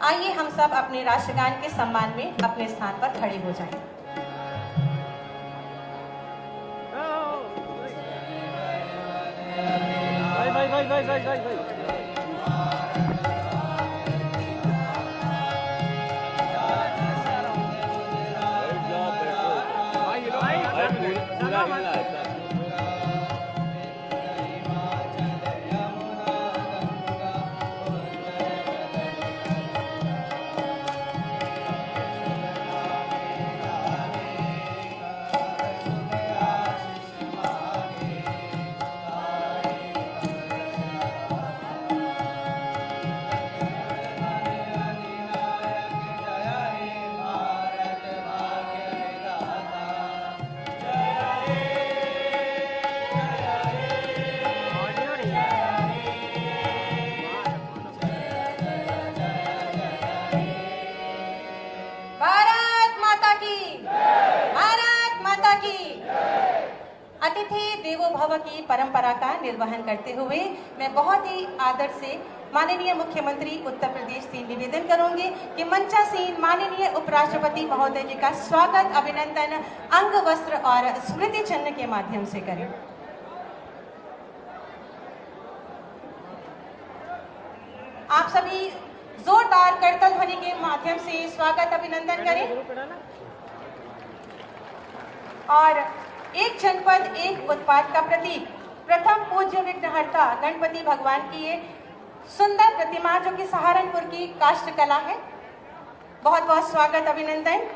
आइए हम सब अपने राष्ट्रगान के सम्मान में अपने स्थान पर खड़े हो जाएं। भाई अतिथि देवो भव की परंपरा का निर्वहन करते हुए मैं बहुत ही आदर से माननीय मुख्यमंत्री उत्तर प्रदेश से निवेदन करूंगी कि मंचासीन माननीय उपराष्ट्रपति महोदय जी का स्वागत अभिनंदन अंग वस्त्र और स्मृति चिन्ह के माध्यम से करें। आप सभी जोरदार करतल ध्वनि के माध्यम से स्वागत अभिनंदन करें। और एक जनपद एक उत्पाद का प्रतीक प्रथम पूज्य विघ्नहर्ता गणपति भगवान की ये सुंदर प्रतिमा जो कि सहारनपुर की काष्ठ कला है, बहुत बहुत स्वागत अभिनंदन।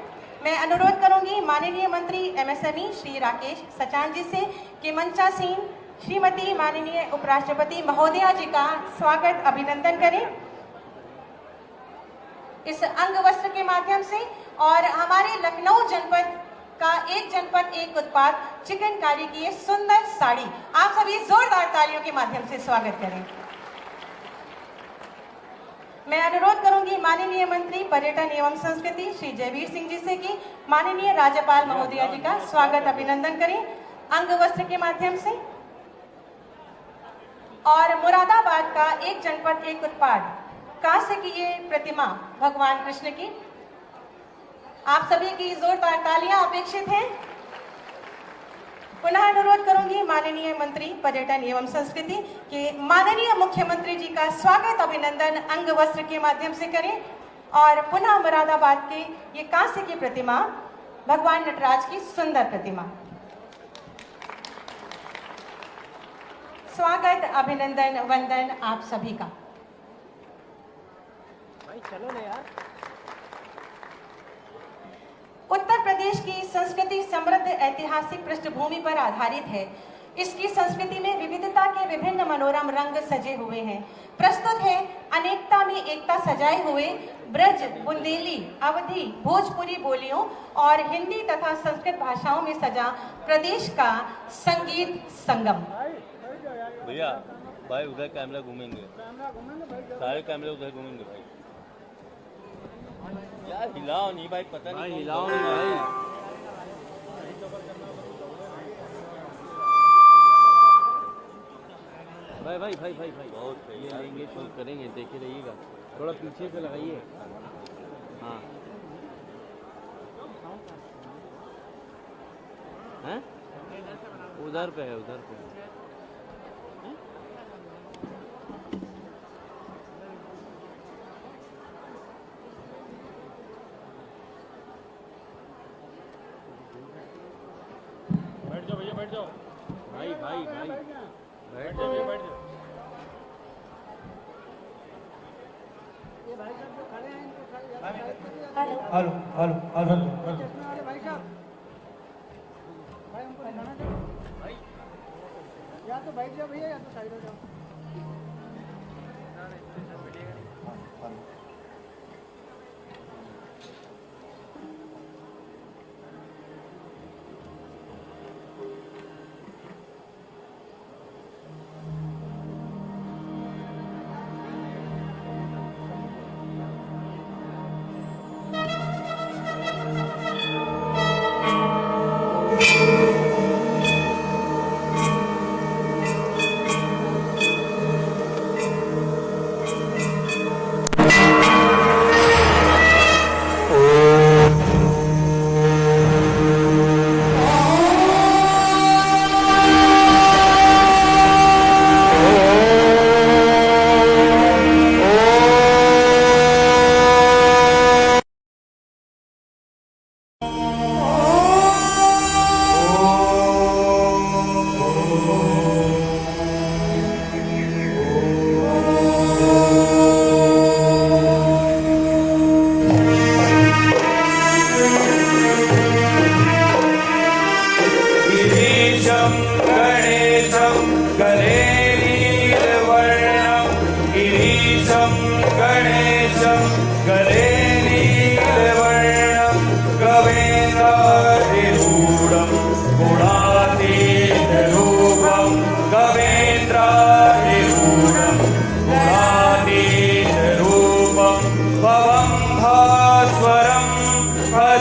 मैं अनुरोध करूंगी माननीय मंत्री एमएसएमई श्री राकेश सचान जी से कि मंचासीन श्रीमती माननीय उपराष्ट्रपति महोदया जी का स्वागत अभिनंदन करें इस अंग वस्त्र के माध्यम से। और हमारे लखनऊ जनपद का एक जनपद एक उत्पाद चिकनकारी की ये सुंदर साड़ी आप सभी जोरदार तालियों के माध्यम से स्वागत करें। मैं अनुरोध करूंगी माननीय मंत्री पर्यटन एवं संस्कृति श्री जयवीर सिंह जी से कि माननीय राज्यपाल महोदया जी का स्वागत अभिनंदन करें अंग वस्त्र के माध्यम से। और मुरादाबाद का एक जनपद एक उत्पाद कांस्य की ये प्रतिमा भगवान कृष्ण की, आप सभी की जोरदार तालियां अपेक्षित हैं। पुनः अनुरोध करूंगी माननीय मंत्री पर्यटन एवं संस्कृति के माननीय मुख्यमंत्री जी का स्वागत अभिनंदन अंग वस्त्र के माध्यम से करें। और पुनः मुरादाबाद के ये कांस्य की प्रतिमा भगवान नटराज की सुंदर प्रतिमा, स्वागत अभिनंदन वंदन आप सभी का। भाई चलो ना यार। उत्तर प्रदेश की संस्कृति समृद्ध ऐतिहासिक पृष्ठभूमि पर आधारित है। इसकी संस्कृति में विविधता के विभिन्न मनोरम रंग सजे हुए हैं। प्रस्तुत है अनेकता में एकता सजाए हुए ब्रज, बुंदेली, अवधी, भोजपुरी बोलियों और हिंदी तथा संस्कृत भाषाओं में सजा प्रदेश का संगीत संगम। भैया भाई उधर कैमरा घूमेंगे, सारे कैमरे उधर घूमेंगे भाई। यार हिलाओ नहीं भाई, पता नहीं हिलाओ नहीं भाई। भाई भाई भाई भाई भाई बहुत सही ये लेंगे शूट करेंगे, देखे रहिएगा। थोड़ा पीछे से लगाइए। हाँ हैं? उधर पे है, उधर पे है। बैठ जाओ भैया, बैठ जाओ भाई भाई भाई बैठ जाओ भैया, बैठ जाओ। हेलो हेलो हेलो भाई साहब, भाई हमको दिखाना दो। या तो बैठ जाओ भैया, या तो साइड हो जाओ।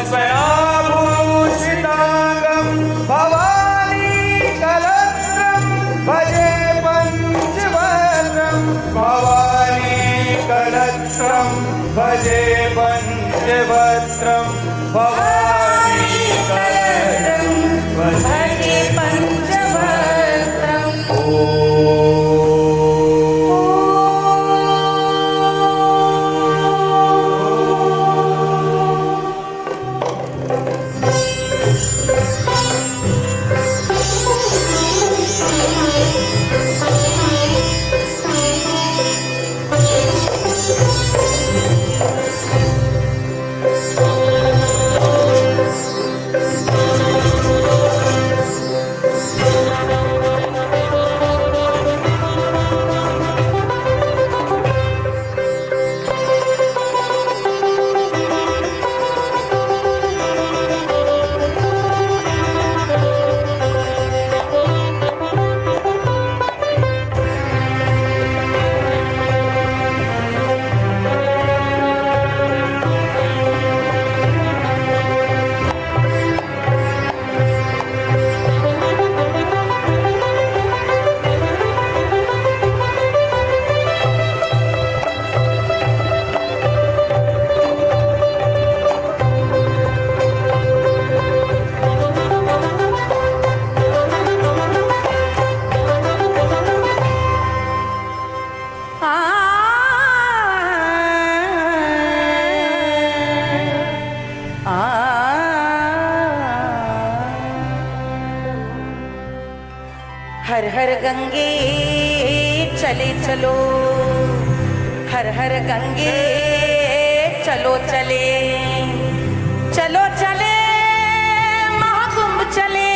स्वयाभूषिताङ्गं भवानी कलत्रं भजे पञ्चवक्त्रं भवानी कलत्रं भजे पञ्चवक्त्रं भवानी कलत्रं भजे पंचवक्त्रम् हर हर गंगे चले चलो, हर हर गंगे चलो चले, चलो चले महाकुंभ चले,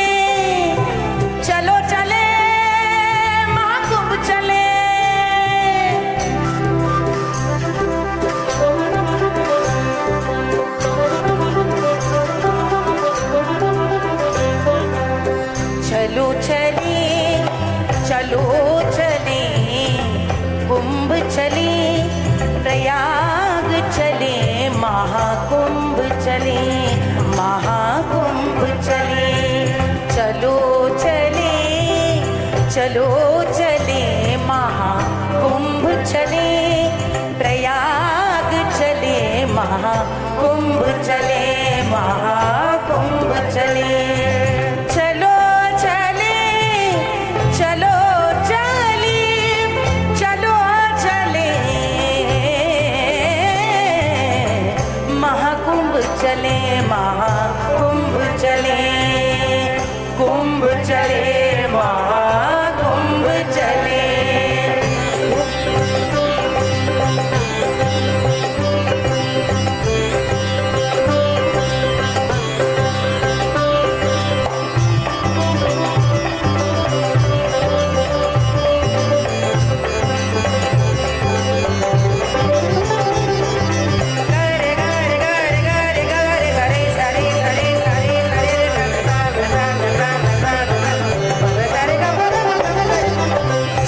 चलो चले महाकुंभ चले। चलो चले चलो चले कुंभ चले, प्रयाग चले महाकुंभ चले, महाकुंभ चले। चलो चले चलो चले महाकुंभ चले, प्रयाग चले महाकुंभ चले, महाकुंभ चले। चलो चले चलो चले चलो चले महाकुंभ चले, महाकुंभ चले, कुंभ चले महाकुंभ चले।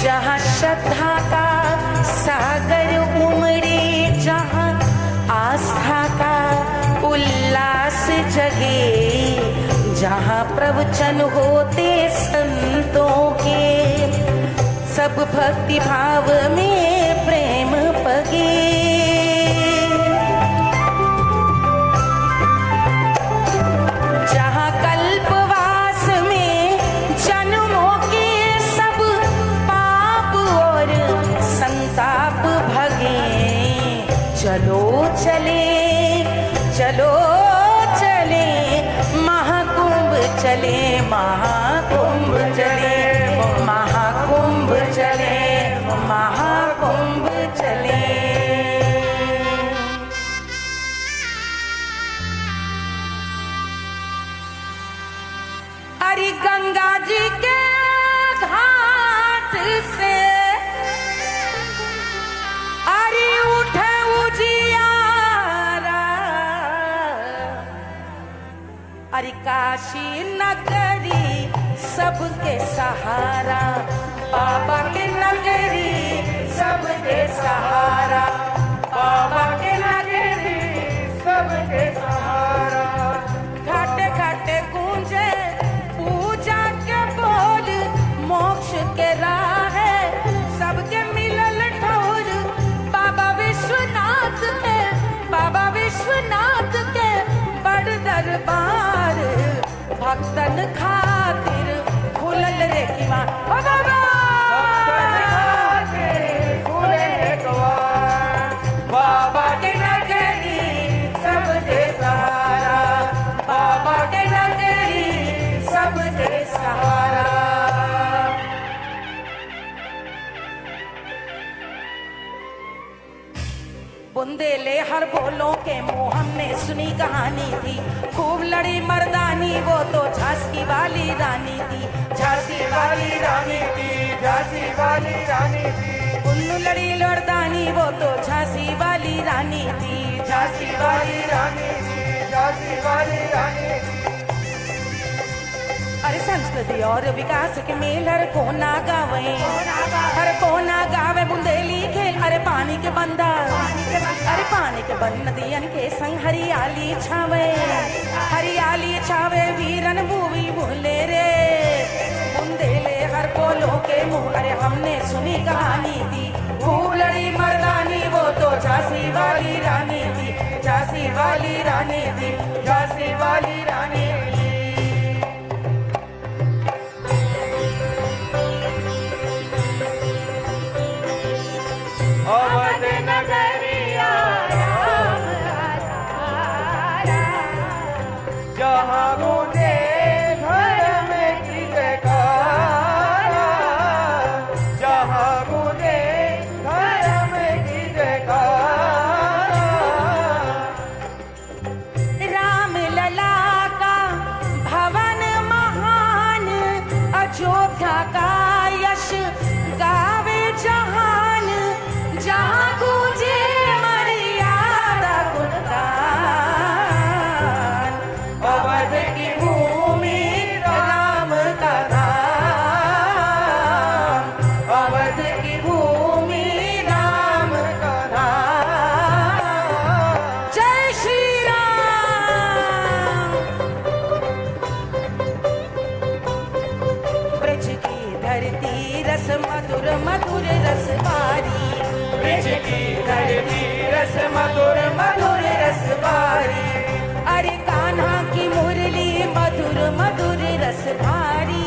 जहाँ श्रद्धा का सागर उमड़े, जहाँ आस्था का उल्लास जगे, जहाँ प्रवचन होते संतों के, सब भक्ति भाव में प्रेम पगे। जहाँ कल्पवास में जन्मों के सब पाप और संताप भगे। चलो चले चलो चले महाकुंभ चले, महाकुंभ चले, महाकुंभ चले, महाकुंभ चले। अरे गंगा जी के घाट से अरे उठे उजियारा, अरे काशी नगरी सबके सहारा, बाबा के नगरी सबके सहारा, बाबा के नगरी सबके सहारा। दरबार भक्तन खातिर खुलल रे किवाड़ ओ बाबा बाबा के नगरी सबके सहारा बाबा के नगरी सबके सहारा बुंदेले हर बोलों के मुंह हमने सुनी कहानी थी खूब लड़ी मर्दानी वो तो झांसी वाली रानी थी झांसी वाली रानी थी झांसी वाली रानी थी उल्लू लड़ी लड़दानी वो तो झांसी वाली रानी थी झांसी वाली रानी थी झांसी वाली रानी थी अरे संस्कृति और विकास के मेल हर कोना गावे हर कोना गावे बुंदेली खेल अरे पानी के बंदा अरे पानी के बंद नदियन के संग हरियाली छावे वीरन भूवि भूले रे बुंदेले हर बोलों के मुंह अरे हमने सुनी कहानी थी खूब लड़ी मर्दानी वो तो झांसी वाली रानी थी झांसी वाली रानी थी झांसी वाली रानी थी अवध नगरिया जहाँ मुझे घर में की जयकारा जहाँ मुझे घर में की जयकारा राम लला का भवन महान अयोध्या का यश गावे जहान जहाँ गूंजे मर्यादा गुणगान अवध की भूमि राम का धाम अवध की भूमि राम का धाम जय श्री राम ब्रज की धरती रस मधुर मधुर रस बारी ब्रज की धरती रस मधुर मधुर रस बारी अरे कान्हा की मुरली मधुर मधुर रस भारी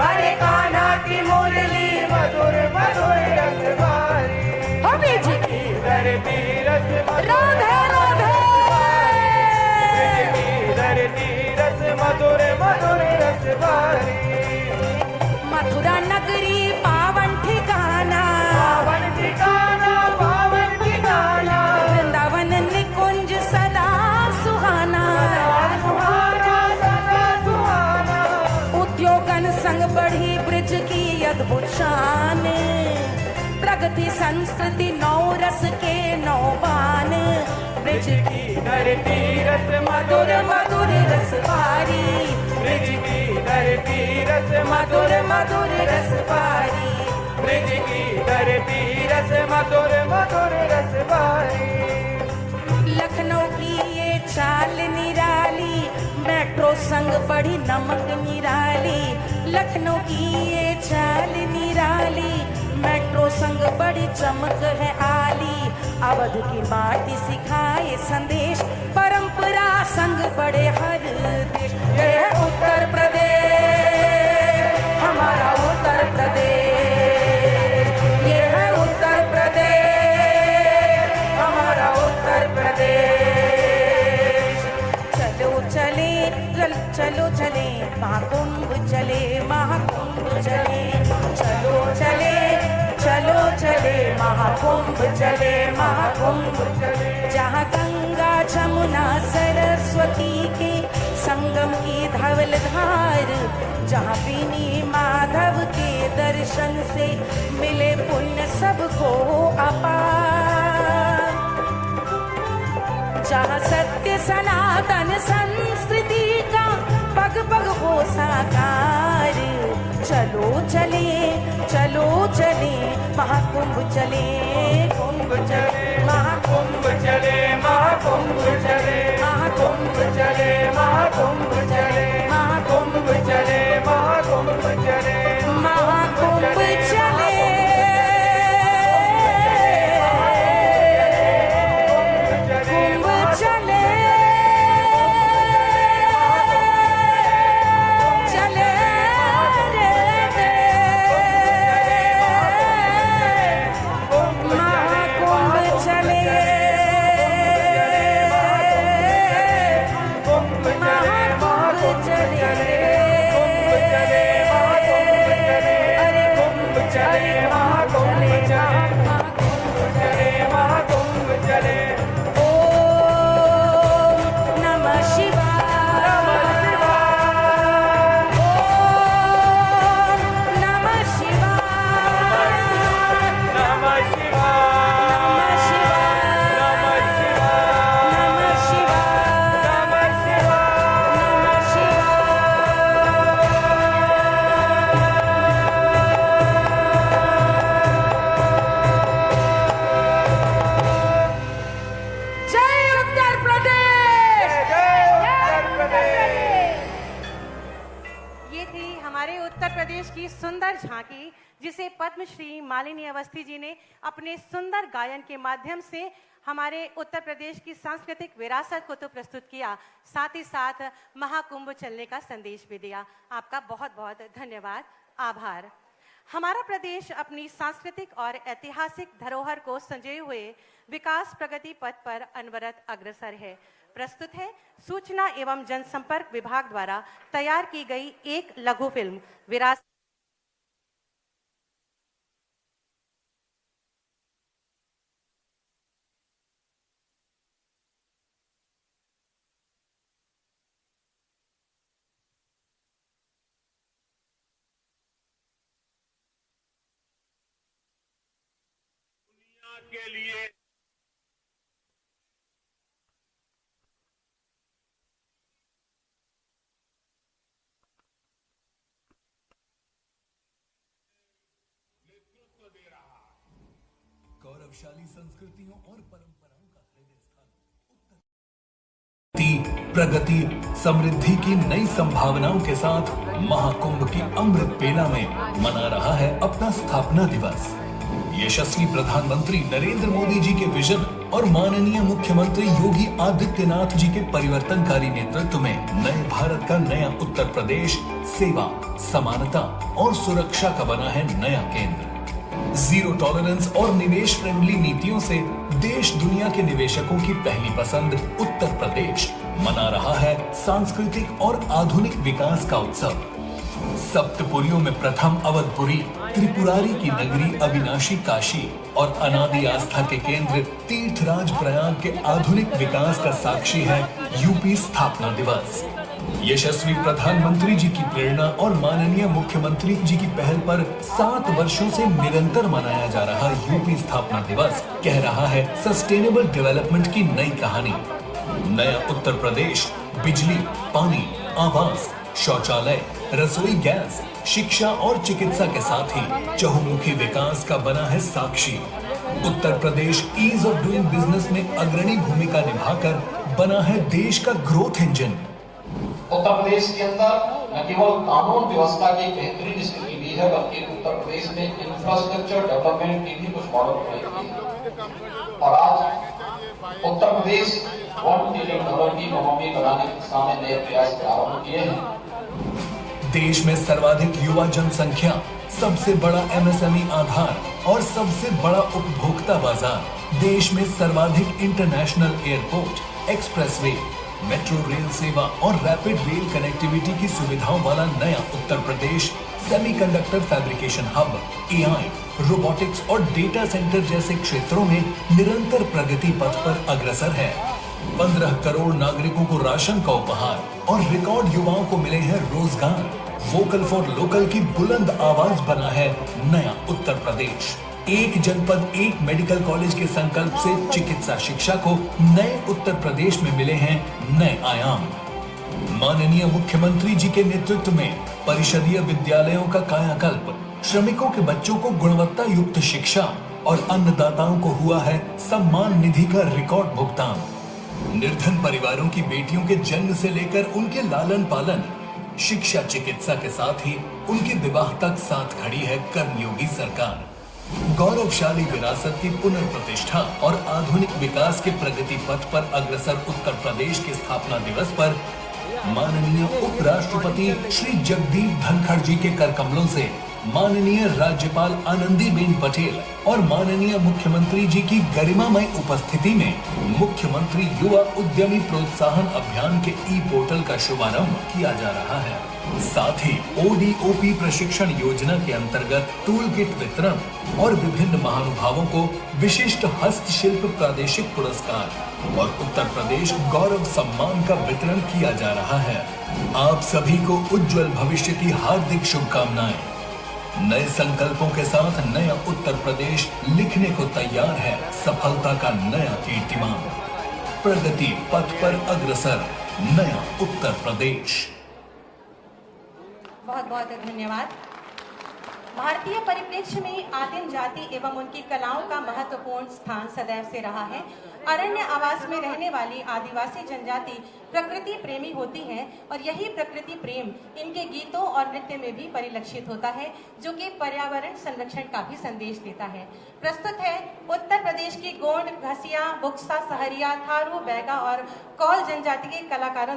अरे कान्हा की मुरली मधुर मधुर रस बारी हो ब्रज की धरती रस मधुर राधे राधे ब्रज की धरती रस मधुर मधुर रस बारी मथुरा नगरी पावन ठिकाना पावन ठिकाना पावन ठिकाना वृंदावन निकुंज सदा सुहाना सुहाना सदा सुहाना उद्योगन संग बढ़ी ब्रज की अद्भुत शान प्रगति संस्कृति नौ रस के नौ बान ब्रज की धरती रस मधुर मधुर रस भारी ब्रज की धरती रस मधुर मधुर रस भारी ब्रज की धरती रस मधुर मधुर रस बारी लखनऊ की ये चाल निराली मेट्रो संग बड़ी नमक निराली लखनऊ की ये चाल निराली मेट्रो संग बड़ी चमक है आली अवध की माटी सिखाए संदेश परंपरा संग बड़े हर देश ये है उत्तर प्रदेश हमारा उत्तर प्रदेश ये है उत्तर प्रदेश हमारा उत्तर प्रदेश चलो चले चलो चले महाकुंभ चले महाकुंभ चले चलो चले चलो चले महाकुंभ चले महाकुंभ चले जहाँ गंगा जमुना सरस्वती के संगम की धवल धार जहाँ बीनी माधव के दर्शन से मिले पुण्य सबको अपार जहाँ सत्य सनातन संस्कृति का पग पग हो साकार चलो चले चलो चले महाकुंभ चले कुंभ चले महाकुंभ चले महाकुंभ चले महाकुंभ चले महाकुंभ चले महाकुंभ चले महाकुंभ चले महाकुंभ चले कुंभ चले उत्तर प्रदेश की सुंदर झांकी, जिसे पद्मश्री मालिनी अवस्थी जी ने अपने सुंदर गायन के माध्यम से हमारे उत्तर प्रदेश की सांस्कृतिक विरासत को तो प्रस्तुत किया, साथ ही साथ महाकुंभ चलने का संदेश भी दिया। आपका बहुत बहुत धन्यवाद, आभार। हमारा प्रदेश अपनी सांस्कृतिक और ऐतिहासिक धरोहर को संजोए हुए विकास प्रगति पथ पर अनवरत अग्रसर है। प्रस्तुत है सूचना एवं जनसंपर्क विभाग द्वारा तैयार की गई एक लघु फिल्म विरासत। के लिए नेतृत्व दे रहा है। गौरवशाली संस्कृतियों और परंपराओं का हृदय स्थान प्रगति समृद्धि की नई संभावनाओं के साथ महाकुंभ की अमृत बेला में मना रहा है अपना स्थापना दिवस। यशस्वी प्रधानमंत्री नरेंद्र मोदी जी के विजन और माननीय मुख्यमंत्री योगी आदित्यनाथ जी के परिवर्तनकारी नेतृत्व में नए भारत का नया उत्तर प्रदेश सेवा, समानता और सुरक्षा का बना है नया केंद्र। जीरो टॉलरेंस और निवेश फ्रेंडली नीतियों से देश दुनिया के निवेशकों की पहली पसंद उत्तर प्रदेश मना रहा है सांस्कृतिक और आधुनिक विकास का उत्सव। सप्तपुरियों में प्रथम अवधपुरी, त्रिपुरारी की नगरी अविनाशी काशी और अनादि आस्था के केंद्र तीर्थराज प्रयाग के आधुनिक विकास का साक्षी है यूपी स्थापना दिवस। यशस्वी प्रधानमंत्री जी की प्रेरणा और माननीय मुख्यमंत्री जी की पहल पर 7 वर्षों से निरंतर मनाया जा रहा यूपी स्थापना दिवस कह रहा है सस्टेनेबल डेवलपमेंट की नई कहानी। नया उत्तर प्रदेश बिजली, पानी, आवास, शौचालय, रसोई गैस, शिक्षा और चिकित्सा के साथ ही चहुमुखी विकास का बना है साक्षी। Uttar Pradesh ease of doing business में अग्रणी भूमिका निभाकर बना है देश का ग्रोथ इंजन। उत्तर प्रदेश के अंदर न केवल कानून व्यवस्था की बेहतरीन स्थिति भी है, बल्कि उत्तर प्रदेश में इंफ्रास्ट्रक्चर डेवलपमेंट की भी कुछ मॉडल बनाई। और आज उत्तर प्रदेश $1 ट्रिलियन की इकोनॉमी बनाने की दिशा में नए प्रयास प्रारंभ किए हैं। देश में सर्वाधिक युवा जनसंख्या, सबसे बड़ा एमएसएमई आधार और सबसे बड़ा उपभोक्ता बाजार, देश में सर्वाधिक international airport, expressway, metro rail सेवा और रैपिड रेल कनेक्टिविटी की सुविधाओं वाला नया Uttar Pradesh semiconductor fabrication hub, AI, robotics और डेटा सेंटर जैसे क्षेत्रों में निरंतर प्रगति पथ पर अग्रसर है। 15 करोड़ नागरिकों को राशन का उपहार और रिकॉर्ड युवाओं को मिले हैं रोजगार। वोकल फॉर लोकल की बुलंद आवाज बना है नया उत्तर प्रदेश। एक जनपद एक मेडिकल कॉलेज के संकल्प से चिकित्सा शिक्षा को नए उत्तर प्रदेश में मिले हैं नए आयाम। माननीय मुख्यमंत्री जी के नेतृत्व में परिषदीय विद्यालयों का कायाकल्प, श्रमिकों के बच्चों को गुणवत्ता युक्त शिक्षा और अन्नदाताओं को हुआ है सम्मान निधि का रिकॉर्ड भुगतान। निर्धन परिवारों की बेटियों के जन्म से लेकर उनके लालन पालन, शिक्षा, चिकित्सा के साथ ही उनके विवाह तक साथ खड़ी है कर्मयोगी सरकार। गौरवशाली विरासत की पुनर्प्रतिष्ठा और आधुनिक विकास के प्रगति पथ पर अग्रसर उत्तर प्रदेश के स्थापना दिवस पर माननीय उपराष्ट्रपति श्री जगदीप धनखड़ जी के कर कमलों से माननीय राज्यपाल आनंदीबेन पटेल और माननीय मुख्यमंत्री जी की गरिमामय उपस्थिति में मुख्यमंत्री युवा उद्यमी प्रोत्साहन अभियान के ई पोर्टल का शुभारंभ किया जा रहा है। साथ ही ओडीओपी प्रशिक्षण योजना के अंतर्गत टूल किट वितरण और विभिन्न महानुभावों को विशिष्ट हस्तशिल्प प्रादेशिक पुरस्कार और उत्तर प्रदेश गौरव सम्मान का वितरण किया जा रहा है। आप सभी को उज्जवल भविष्य की हार्दिक शुभकामनाएं। नए संकल्पों के साथ नया उत्तर प्रदेश लिखने को तैयार है सफलता का नया कीर्तिमान। प्रगति पथ पर अग्रसर नया उत्तर प्रदेश। बहुत बहुत धन्यवाद। भारतीय परिप्रेक्ष्य में आदिम जाति एवं उनकी कलाओं का महत्वपूर्ण स्थान सदैव से रहा है। अरण्य आवास में रहने वाली आदिवासी जनजाति प्रकृति प्रेमी होती है और यही प्रकृति प्रेम इनके गीतों और नृत्य में भी परिलक्षित होता है, जो कि पर्यावरण संरक्षण का भी संदेश देता है। प्रस्तुत है उत्तर प्रदेश की गोंड, घसिया, बुक्सा, सहरिया, थारू, बैगा और कौल जनजाति के कलाकारों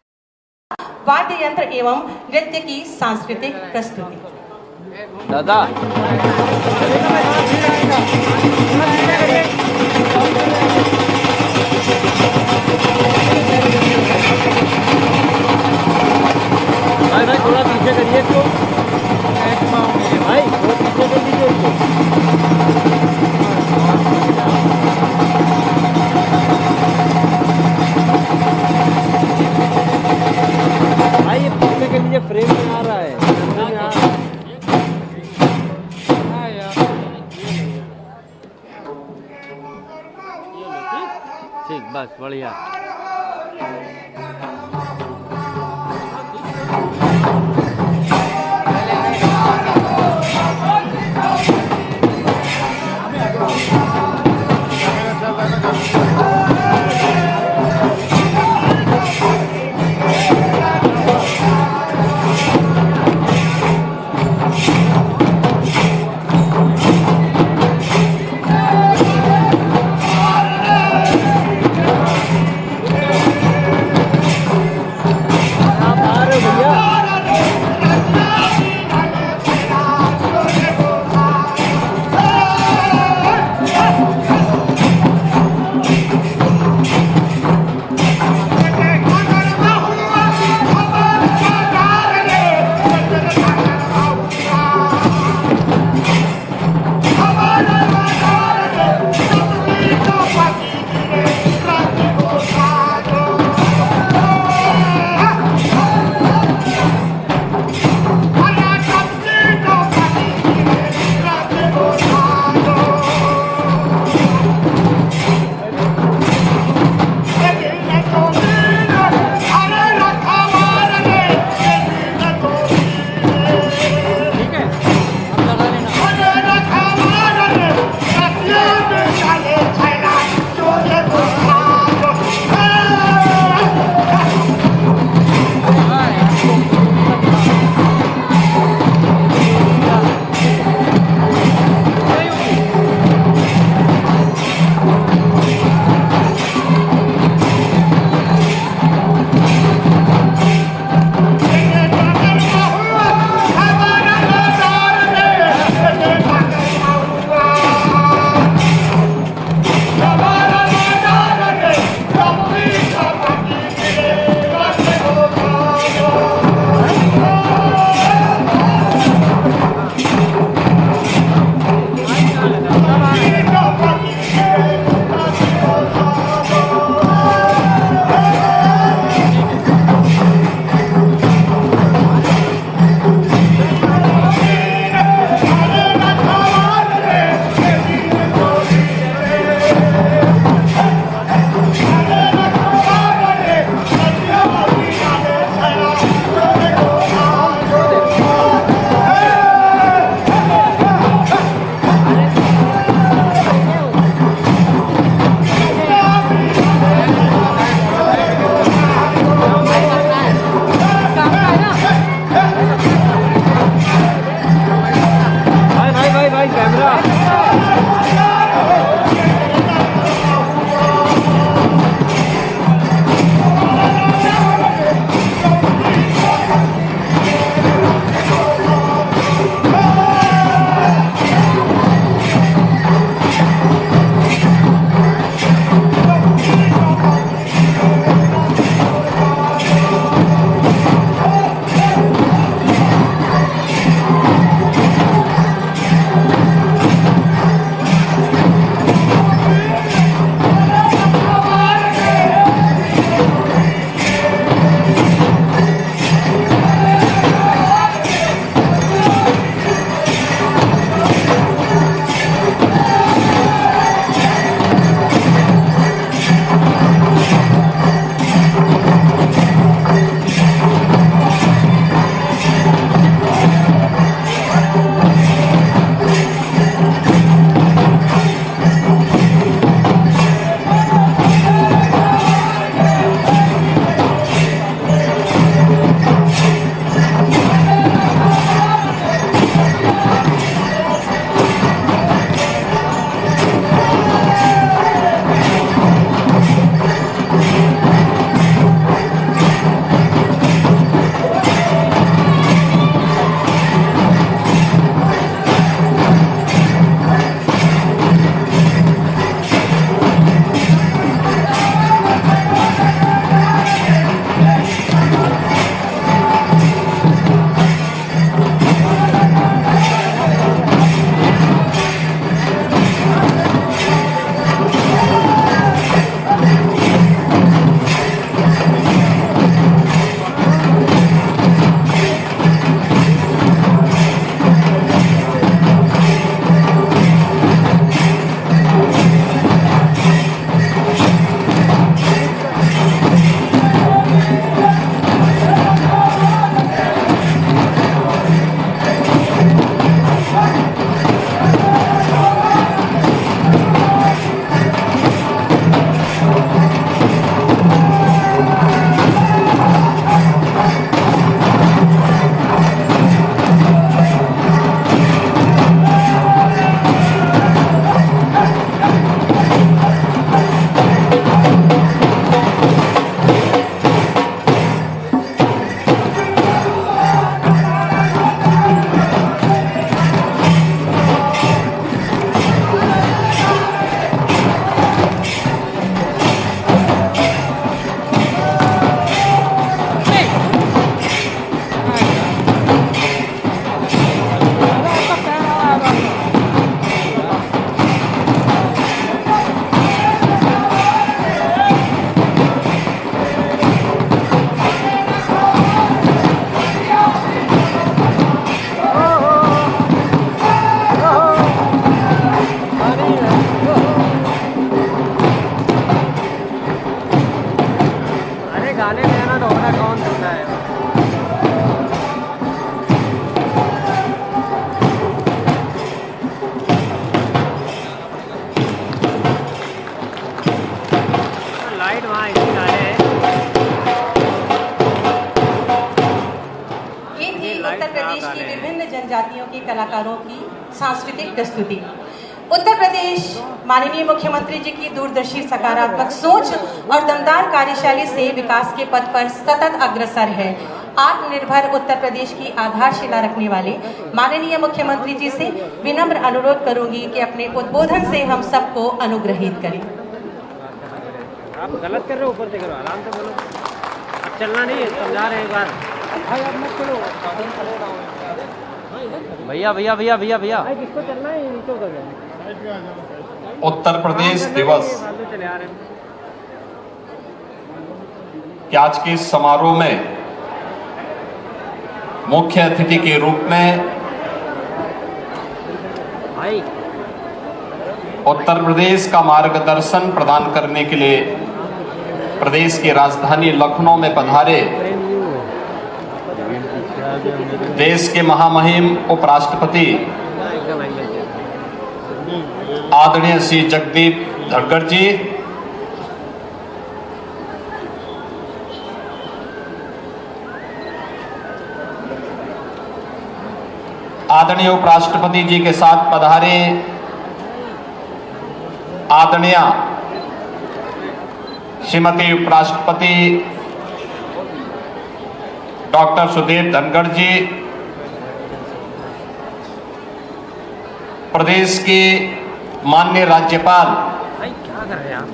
वाद्य यंत्र एवं नृत्य की सांस्कृतिक प्रस्तुति। दादा भाई भाई थोड़ा पीछे करिए इसको भाई, थोड़ा पीछे कर दीजिए उसको भाई, ये पीछे कर लीजिए, फ्रेम में आ रहा है। ठीक, बस बढ़िया। आप आ रहे हो भैया? लाइट वहाँ इसी आ रहे हैं। ये थी उत्तर प्रदेश की विभिन्न जनजातियों के कलाकारों की सांस्कृतिक प्रस्तुति। उत्तर प्रदेश माननीय मुख्यमंत्री जी की दूरदर्शी सकारात्मक सोच और दमदार कार्यशैली से विकास के पथ पर सतत अग्रसर है। आत्मनिर्भर उत्तर प्रदेश की आधारशिला रखने वाले माननीय मुख्यमंत्री जी से विनम्र अनुरोध करूंगी कि अपने उद्बोधन से हम सबको अनुग्रहित करें। आप गलत कर रहे हो, ऊपर से करो, आराम से बोलो। अब चलना नहीं है, समझा रहे हैं एक बार। भैया भैया भैया भैया भैया किसको चलना है, नीचे उतर जाए। उत्तर प्रदेश दिवस चले आ रहे हैं। के आज के समारोह में मुख्य अतिथि के रूप में भाई उत्तर प्रदेश का मार्गदर्शन प्रदान करने के लिए प्रदेश की राजधानी लखनऊ में पधारे देश के महामहिम उपराष्ट्रपति आदरणीय श्री जगदीप धनखड़ जी, आदरणीय उपराष्ट्रपति जी के साथ पधारे आदरणीय श्रीमती उपराष्ट्रपति डॉक्टर सुदीप धनखड़ जी, प्रदेश के माननीय राज्यपाल भाई क्या कर रहे हैं आप?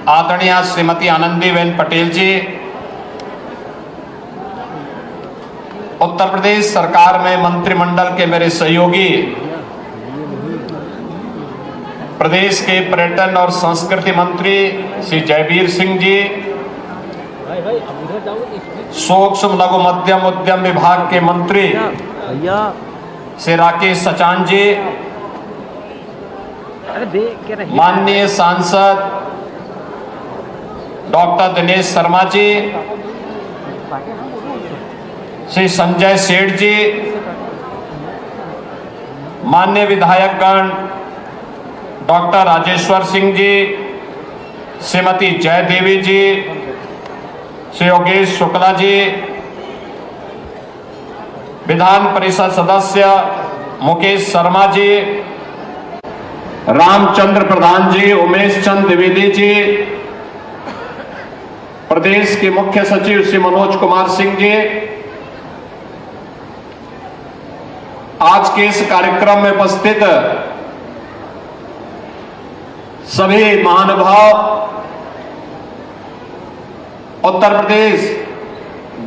आदरणीय श्रीमती आनंदीबेन पटेल जी, उत्तर प्रदेश सरकार में मंत्रिमंडल के मेरे सहयोगी प्रदेश के पर्यटन और संस्कृति मंत्री श्री जयवीर सिंह जी, सूक्ष्म लघु मध्यम उद्यम विभाग के मंत्री भैया श्री राकेश सचान जी, अरे देख के रहिए। माननीय सांसद डॉक्टर दिनेश शर्मा जी, श्री संजय सेठ जी, माननीय विधायकगण डॉक्टर राजेश्वर सिंह जी, श्रीमती जय देवी जी, श्री योगेश शुक्ला जी, विधान परिषद सदस्य मुकेश शर्मा जी, रामचंद्र प्रधान जी, उमेश चंद द्विवेदी जी, प्रदेश के मुख्य सचिव श्री मनोज कुमार सिंह जी, आज के इस कार्यक्रम में उपस्थित सभी महानुभाव, उत्तर प्रदेश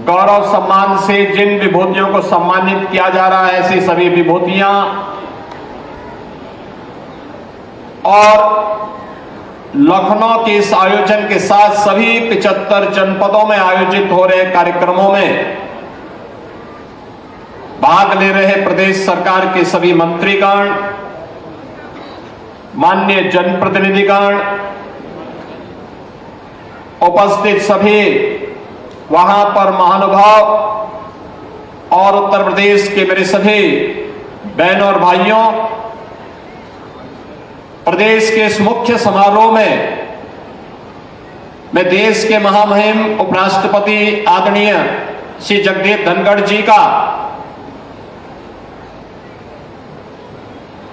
गौरव सम्मान से जिन विभूतियों को सम्मानित किया जा रहा है ऐसी सभी विभूतियां और लखनऊ के इस आयोजन के साथ सभी 75 जनपदों में आयोजित हो रहे कार्यक्रमों में भाग ले रहे प्रदेश सरकार के सभी मंत्रीगण, माननीय जनप्रतिनिधिगण, उपस्थित सभी वहां पर महानुभाव और उत्तर प्रदेश के मेरे सभी बहनों और भाइयों, प्रदेश के इस मुख्य समारोह में मैं देश के महामहिम उपराष्ट्रपति आदरणीय श्री जगदीप धनखड़ जी का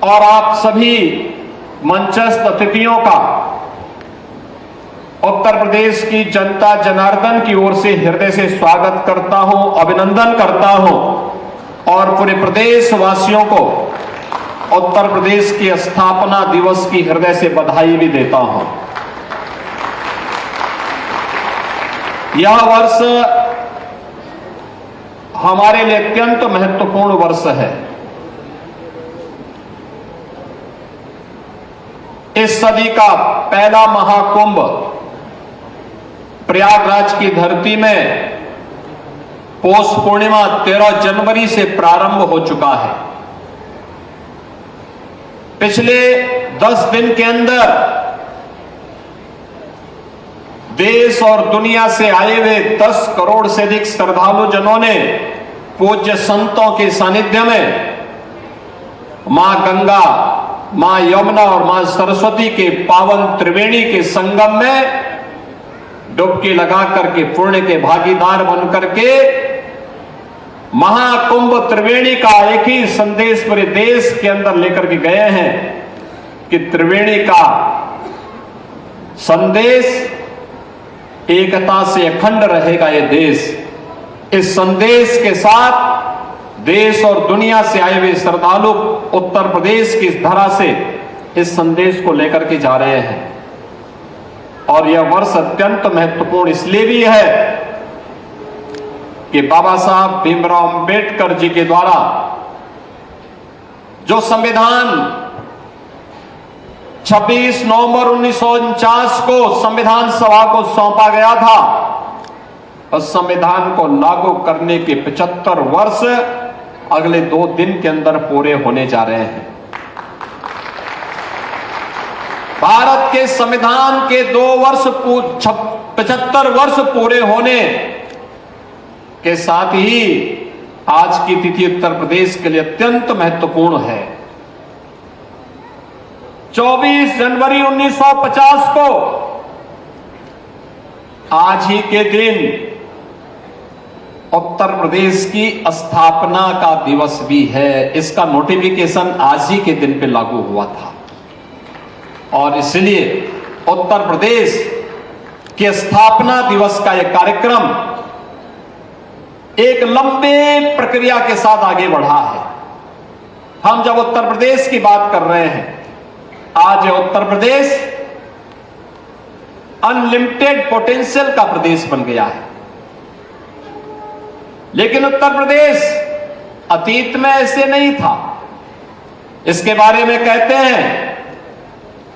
और आप सभी मंचस्थ अतिथियों का उत्तर प्रदेश की जनता जनार्दन की ओर से हृदय से स्वागत करता हूं, अभिनंदन करता हूं और पूरे प्रदेश वासियों को उत्तर प्रदेश की स्थापना दिवस की हृदय से बधाई भी देता हूं। यह वर्ष हमारे लिए अत्यंत महत्वपूर्ण वर्ष है। इस सदी का पहला महाकुंभ प्रयागराज की धरती में पौष पूर्णिमा 13 जनवरी से प्रारंभ हो चुका है। पिछले 10 दिन के अंदर देश और दुनिया से आए हुए 10 करोड़ से अधिक श्रद्धालु जनों ने पूज्य संतों के सानिध्य में मां गंगा, मां यमुना और मां सरस्वती के पावन त्रिवेणी के संगम में डुबकी लगा करके पुण्य के भागीदार बन करके महाकुंभ त्रिवेणी का एक ही संदेश पूरे देश के अंदर लेकर के गए हैं कि त्रिवेणी का संदेश एकता से अखंड रहेगा ये देश। इस संदेश के साथ देश और दुनिया से आए हुए श्रद्धालु उत्तर प्रदेश की इस धरा से इस संदेश को लेकर के जा रहे हैं। और यह वर्ष अत्यंत महत्वपूर्ण इसलिए भी है कि बाबा साहब भीमराव अंबेडकर जी के द्वारा जो संविधान 26 नवंबर 1949 को संविधान सभा को सौंपा गया था, उस संविधान को लागू करने के 75 वर्ष अगले 2 दिन के अंदर पूरे होने जा रहे हैं। भारत के संविधान के 75 वर्ष पूरे होने के साथ ही आज की तिथि उत्तर प्रदेश के लिए अत्यंत महत्वपूर्ण है। 24 जनवरी 1950 को आज ही के दिन उत्तर प्रदेश की स्थापना का दिवस भी है। इसका नोटिफिकेशन आज ही के दिन पे लागू हुआ था और इसलिए उत्तर प्रदेश के स्थापना दिवस का यह कार्यक्रम एक लंबे प्रक्रिया के साथ आगे बढ़ा है। हम जब उत्तर प्रदेश की बात कर रहे हैं, आज उत्तर प्रदेश अनलिमिटेड पोटेंशियल का प्रदेश बन गया है। लेकिन उत्तर प्रदेश अतीत में ऐसे नहीं था। इसके बारे में कहते हैं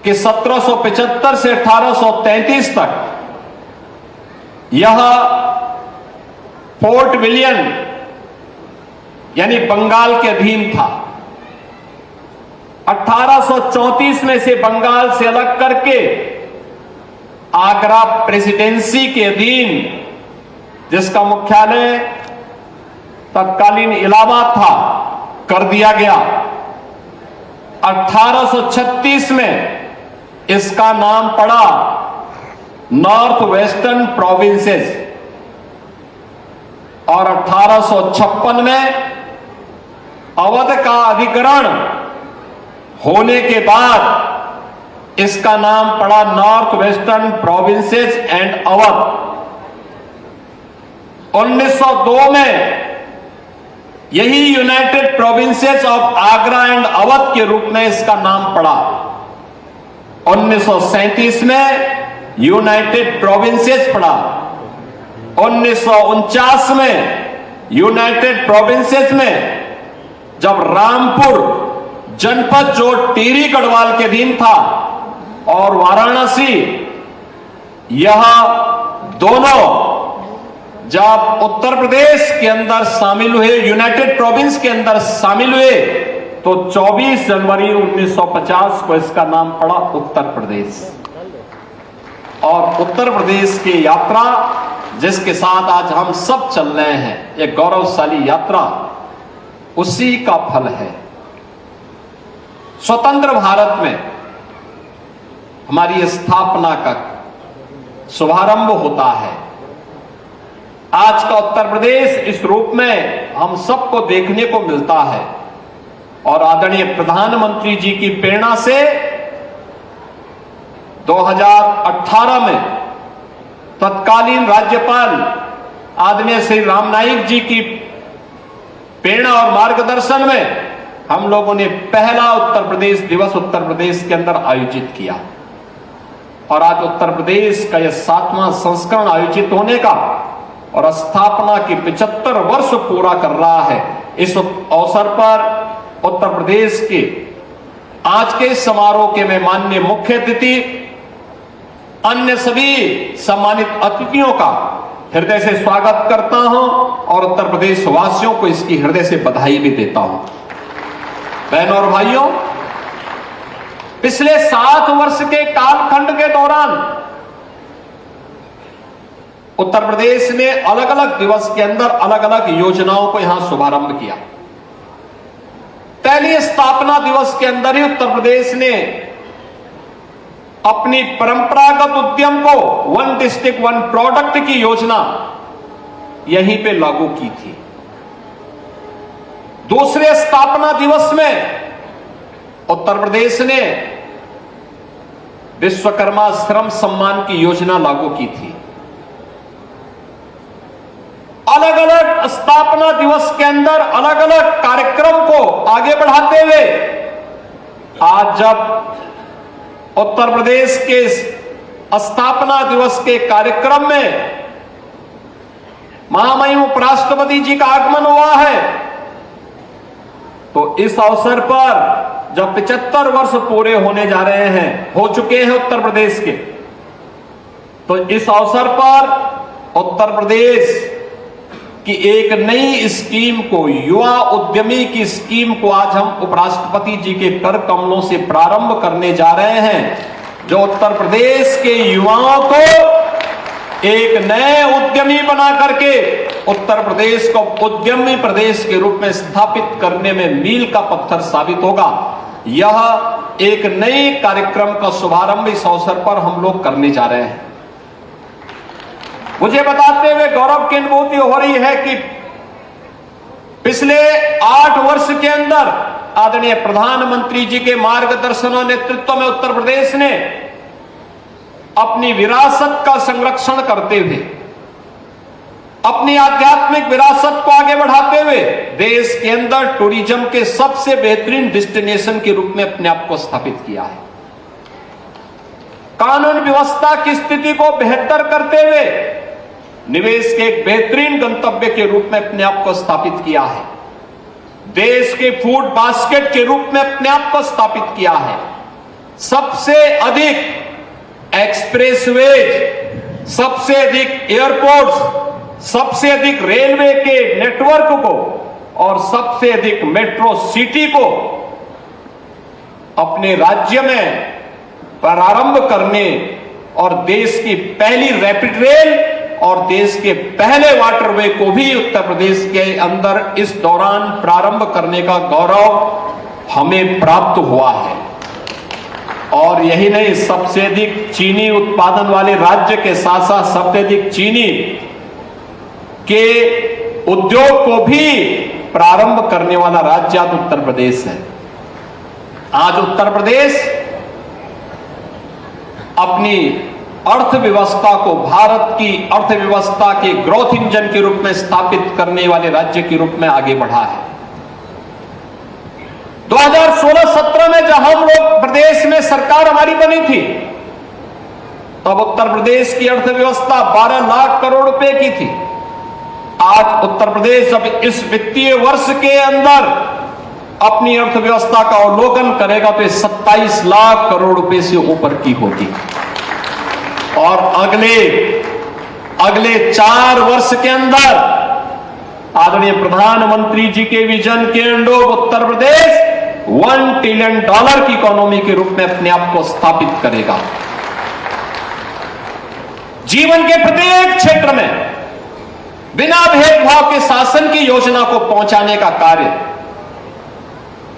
कि 1775 से 1833 तक यह फोर्ट विलियम यानी बंगाल के अधीन था। 1834 में से बंगाल से अलग करके आगरा प्रेसिडेंसी के अधीन, जिसका मुख्यालय तत्कालीन इलाहाबाद था, कर दिया गया। 1836 में इसका नाम पड़ा नॉर्थ वेस्टर्न प्रोविंसेस और 1856 में अवध का अधिग्रहण होने के बाद इसका नाम पड़ा north western provinces and Awadh. 1902 में यही United provinces of Agra and Awadh के रूप में इसका नाम पड़ा। 1937 में यूनाइटेड प्रोविंसेस पड़ा। 1949 में यूनाइटेड प्रोविंसेस में जब रामपुर जनपद जो टिहरी गढ़वाल के अधीन था और वाराणसी, यह दोनों जब उत्तर प्रदेश के अंदर शामिल हुए, यूनाइटेड प्रोविंस के अंदर शामिल हुए, तो 24 जनवरी 1950 को इसका नाम पड़ा उत्तर प्रदेश। और उत्तर प्रदेश की यात्रा जिसके साथ आज हम सब चल रहे हैं, एक गौरवशाली यात्रा, उसी का फल है। स्वतंत्र भारत में हमारी स्थापना का शुभारंभ होता है। आज का उत्तर प्रदेश इस रूप में हम सबको देखने को मिलता है और आदरणीय प्रधानमंत्री जी की प्रेरणा से 2018 में तत्कालीन राज्यपाल आदरणीय श्री राम नाईक जी की प्रेरणा और मार्गदर्शन में हम लोगों ने पहला उत्तर प्रदेश दिवस उत्तर प्रदेश के अंदर आयोजित किया और आज उत्तर प्रदेश का यह 7वां संस्करण आयोजित होने का और स्थापना के 75 वर्ष पूरा कर रहा है। इस अवसर पर उत्तर प्रदेश के आज के समारोह के मैं माननीय मुख्य अतिथि, अन्य सभी सम्मानित अतिथियों का हृदय से स्वागत करता हूं और उत्तर प्रदेश वासियों को इसकी हृदय से बधाई भी देता हूं। बहनों और भाइयों, पिछले 7 वर्ष के कालखंड के दौरान उत्तर प्रदेश ने अलग अलग दिवस के अंदर अलग अलग योजनाओं को यहां शुभारंभ किया। पहली स्थापना दिवस के अंदर ही उत्तर प्रदेश ने अपनी परंपरागत उद्यम को वन डिस्ट्रिक्ट वन प्रोडक्ट की योजना यहीं पे लागू की थी। दूसरे स्थापना दिवस में उत्तर प्रदेश ने विश्वकर्मा श्रम सम्मान की योजना लागू की थी। अलग अलग स्थापना दिवस के अंदर अलग अलग कार्यक्रम को आगे बढ़ाते हुए आज जब उत्तर प्रदेश के स्थापना दिवस के कार्यक्रम में महामहिम उपराष्ट्रपति जी का आगमन हुआ है, तो इस अवसर पर जब 75 वर्ष पूरे होने जा रहे हैं, हो चुके हैं उत्तर प्रदेश के, तो इस अवसर पर उत्तर प्रदेश की एक नई स्कीम को, युवा उद्यमी की स्कीम को आज हम उपराष्ट्रपति जी के कर कमलों से प्रारंभ करने जा रहे हैं, जो उत्तर प्रदेश के युवाओं को एक नए उद्यमी बना करके उत्तर प्रदेश को उद्यमी प्रदेश के रूप में स्थापित करने में मील का पत्थर साबित होगा। यह एक नए कार्यक्रम का शुभारंभ इस अवसर पर हम लोग करने जा रहे हैं। मुझे बताते हुए गौरव की अनुभूति हो रही है कि पिछले 8 वर्ष के अंदर आदरणीय प्रधानमंत्री जी के मार्गदर्शन और नेतृत्व में उत्तर प्रदेश ने अपनी विरासत का संरक्षण करते हुए, अपनी आध्यात्मिक विरासत को आगे बढ़ाते हुए देश के अंदर टूरिज्म के सबसे बेहतरीन डेस्टिनेशन के रूप में अपने आप को स्थापित किया है। कानून व्यवस्था की स्थिति को बेहतर करते हुए निवेश के एक बेहतरीन गंतव्य के रूप में अपने आप को स्थापित किया है। देश के फूड बास्केट के रूप में अपने आप को स्थापित किया है। सबसे अधिक एक्सप्रेसवेज, सबसे अधिक एयरपोर्ट्स, सबसे अधिक रेलवे के नेटवर्क को और सबसे अधिक मेट्रो सिटी को अपने राज्य में प्रारंभ करने और देश की पहली रैपिड रेल और देश के पहले वाटरवे को भी उत्तर प्रदेश के अंदर इस दौरान प्रारंभ करने का गौरव हमें प्राप्त हुआ है। और यही नहीं, सबसे अधिक चीनी उत्पादन वाले राज्य के साथ साथ सबसे अधिक चीनी के उद्योग को भी प्रारंभ करने वाला राज्य आज उत्तर प्रदेश है। आज उत्तर प्रदेश अपनी अर्थव्यवस्था को भारत की अर्थव्यवस्था के ग्रोथ इंजन के रूप में स्थापित करने वाले राज्य के रूप में आगे बढ़ा है। 2016-17 में जब हम लोग प्रदेश में सरकार हमारी बनी थी, तब उत्तर प्रदेश की अर्थव्यवस्था 12 लाख करोड़ रुपए की थी। आज उत्तर प्रदेश जब इस वित्तीय वर्ष के अंदर अपनी अर्थव्यवस्था का अवलोकन करेगा तो 27 लाख करोड़ रुपए से ऊपर की होगी। और अगले 4 वर्ष के अंदर आदरणीय प्रधानमंत्री जी के विजन के अंडर उत्तर प्रदेश $1 ट्रिलियन की इकोनॉमी के रूप में अपने आप को स्थापित करेगा। जीवन के प्रत्येक क्षेत्र में बिना भेदभाव के शासन की योजना को पहुंचाने का कार्य,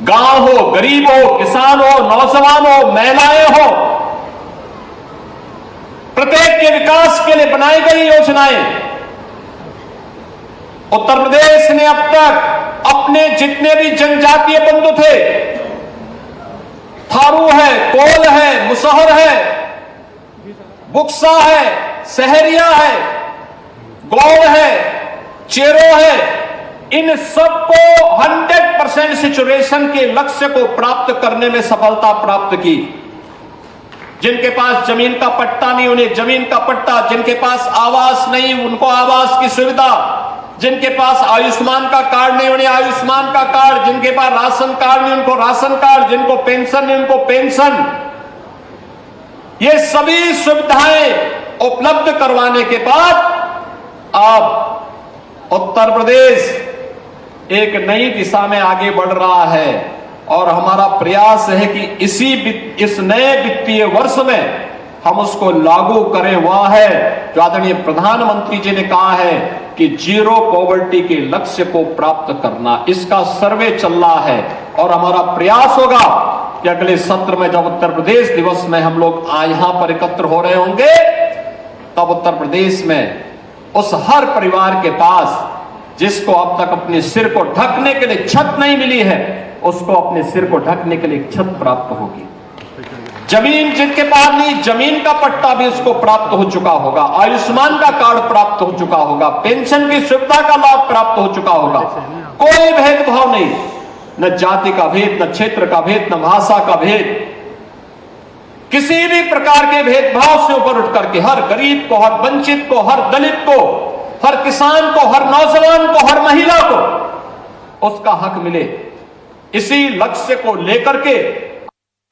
गांव हो, गरीब हो, किसान हो, नौजवान हो, महिलाएं हो, प्रत्येक के विकास के लिए बनाई गई योजनाएं उत्तर प्रदेश ने अब तक अपने जितने भी जनजातीय बंधु थे, थारू है, कोल है, मुसहर है, बुक्सा है, सहरिया है, गौड़ है, चेरो है, इन सबको 100% सिचुएशन के लक्ष्य को प्राप्त करने में सफलता प्राप्त की। जिनके पास जमीन का पट्टा नहीं उन्हें जमीन का पट्टा, जिनके पास आवास नहीं उनको आवास की सुविधा, जिनके पास आयुष्मान का कार्ड नहीं उन्हें आयुष्मान का कार्ड, जिनके पास राशन कार्ड नहीं उनको राशन कार्ड, जिनको पेंशन नहीं उनको पेंशन। ये सभी सुविधाएं उपलब्ध करवाने के बाद अब उत्तर प्रदेश एक नई दिशा में आगे बढ़ रहा है और हमारा प्रयास है कि इस नए वित्तीय वर्ष में हम उसको लागू करें। वह है जो आदरणीय प्रधानमंत्री जी ने कहा है कि जीरो पॉवर्टी के लक्ष्य को प्राप्त करना। इसका सर्वे चल रहा है और हमारा प्रयास होगा कि अगले सत्र में जब उत्तर प्रदेश दिवस में हम लोग यहां पर एकत्र हो रहे होंगे, तब उत्तर प्रदेश में उस हर परिवार के पास जिसको अब तक अपने सिर को ढकने के लिए छत नहीं मिली है, उसको अपने सिर को ढकने के लिए छत प्राप्त होगी। जमीन जिनके पास नहीं, जमीन का पट्टा भी उसको प्राप्त हो चुका होगा। आयुष्मान का कार्ड प्राप्त हो चुका होगा। पेंशन की सुविधा का लाभ प्राप्त हो चुका होगा। कोई भेदभाव नहीं, न जाति का भेद, न क्षेत्र का भेद, न भाषा का भेद, किसी भी प्रकार के भेदभाव से ऊपर उठ करके हर गरीब को, हर वंचित को, हर दलित को, हर किसान को, हर नौजवान को, हर महिला को उसका हक मिले। इसी लक्ष्य को लेकर के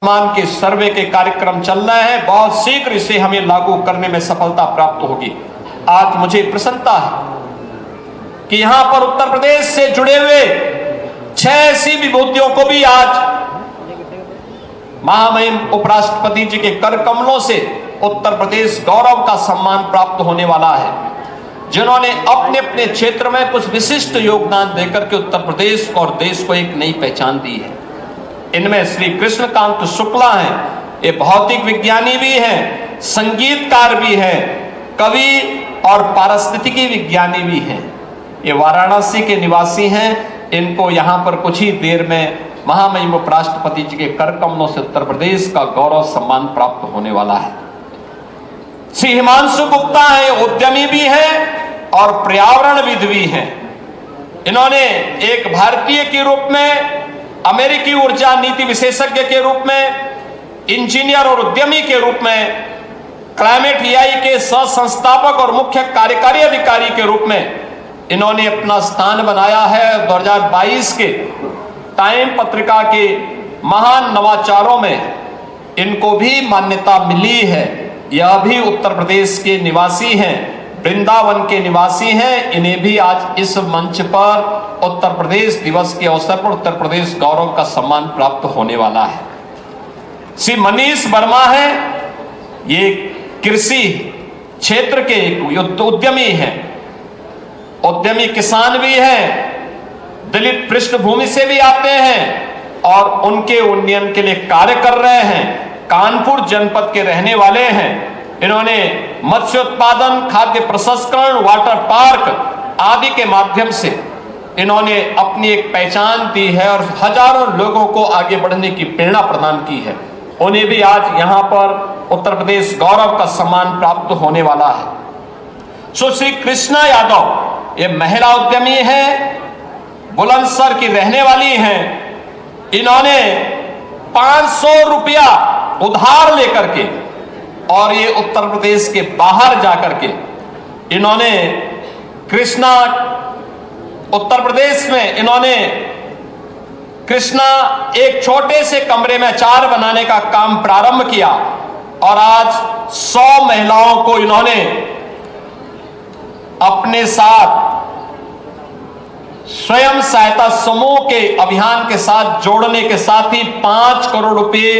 मान के सर्वे के कार्यक्रम चल रहे हैं। बहुत शीघ्र इसे हमें लागू करने में सफलता प्राप्त होगी। आज मुझे प्रसन्नता है कि यहां पर उत्तर प्रदेश से जुड़े हुए 6 ऐसी विभूतियों को भी आज महामहिम उपराष्ट्रपति जी के कर कमलों से उत्तर प्रदेश गौरव का सम्मान प्राप्त होने वाला है, जिन्होंने अपने अपने क्षेत्र में कुछ विशिष्ट योगदान देकर के उत्तर प्रदेश और देश को एक नई पहचान दी है। इनमें श्री कृष्णकांत शुक्ला हैं, ये भौतिक विज्ञानी भी हैं, संगीतकार भी हैं, कवि और पारिस्थितिकी विज्ञानी भी हैं। ये वाराणसी के निवासी हैं। इनको यहां पर कुछ ही देर में महामहिम उपराष्ट्रपति जी के कर कमलों से उत्तर प्रदेश का गौरव सम्मान प्राप्त होने वाला है। श्री हिमांशु गुप्ता है, उद्यमी भी हैं और पर्यावरणविद भी हैं। इन्होंने एक भारतीय के रूप में, अमेरिकी ऊर्जा नीति विशेषज्ञ के रूप में, इंजीनियर और उद्यमी के रूप में, क्लाइमेट EI के सह संस्थापक और मुख्य कार्यकारी अधिकारी के रूप में इन्होंने अपना स्थान बनाया है। 2022 के टाइम पत्रिका के महान नवाचारों में इनको भी मान्यता मिली है। यह भी उत्तर प्रदेश के निवासी हैं, वृंदावन के निवासी हैं। इन्हें भी आज इस मंच पर उत्तर प्रदेश दिवस के अवसर पर उत्तर प्रदेश गौरव का सम्मान प्राप्त होने वाला है। श्री मनीष वर्मा है, ये कृषि क्षेत्र के उद्यमी हैं, उद्यमी किसान भी हैं, दलित पृष्ठभूमि से भी आते हैं और उनके उन्नयन के लिए कार्य कर रहे हैं। कानपुर जनपद के रहने वाले हैं। इन्होंने मत्स्य उत्पादन, खाद्य प्रसंस्करण, वाटर पार्क आदि के माध्यम से इन्होंने अपनी एक पहचान दी है और हजारों लोगों को आगे बढ़ने की प्रेरणा प्रदान की है। उन्हें भी आज यहां पर उत्तर प्रदेश गौरव का सम्मान प्राप्त होने वाला है। सुश्री कृष्णा यादव, ये महिला उद्यमी है, बुलंदशहर की रहने वाली हैं। इन्होंने 500 रुपया उधार लेकर के और ये उत्तर प्रदेश के बाहर जाकर के इन्होंने कृष्णा उत्तर प्रदेश में इन्होंने कृष्णा एक छोटे से कमरे में अचार बनाने का काम प्रारंभ किया और आज 100 महिलाओं को इन्होंने अपने साथ स्वयं सहायता समूह के अभियान के साथ जोड़ने के साथ ही 5 करोड़ रुपए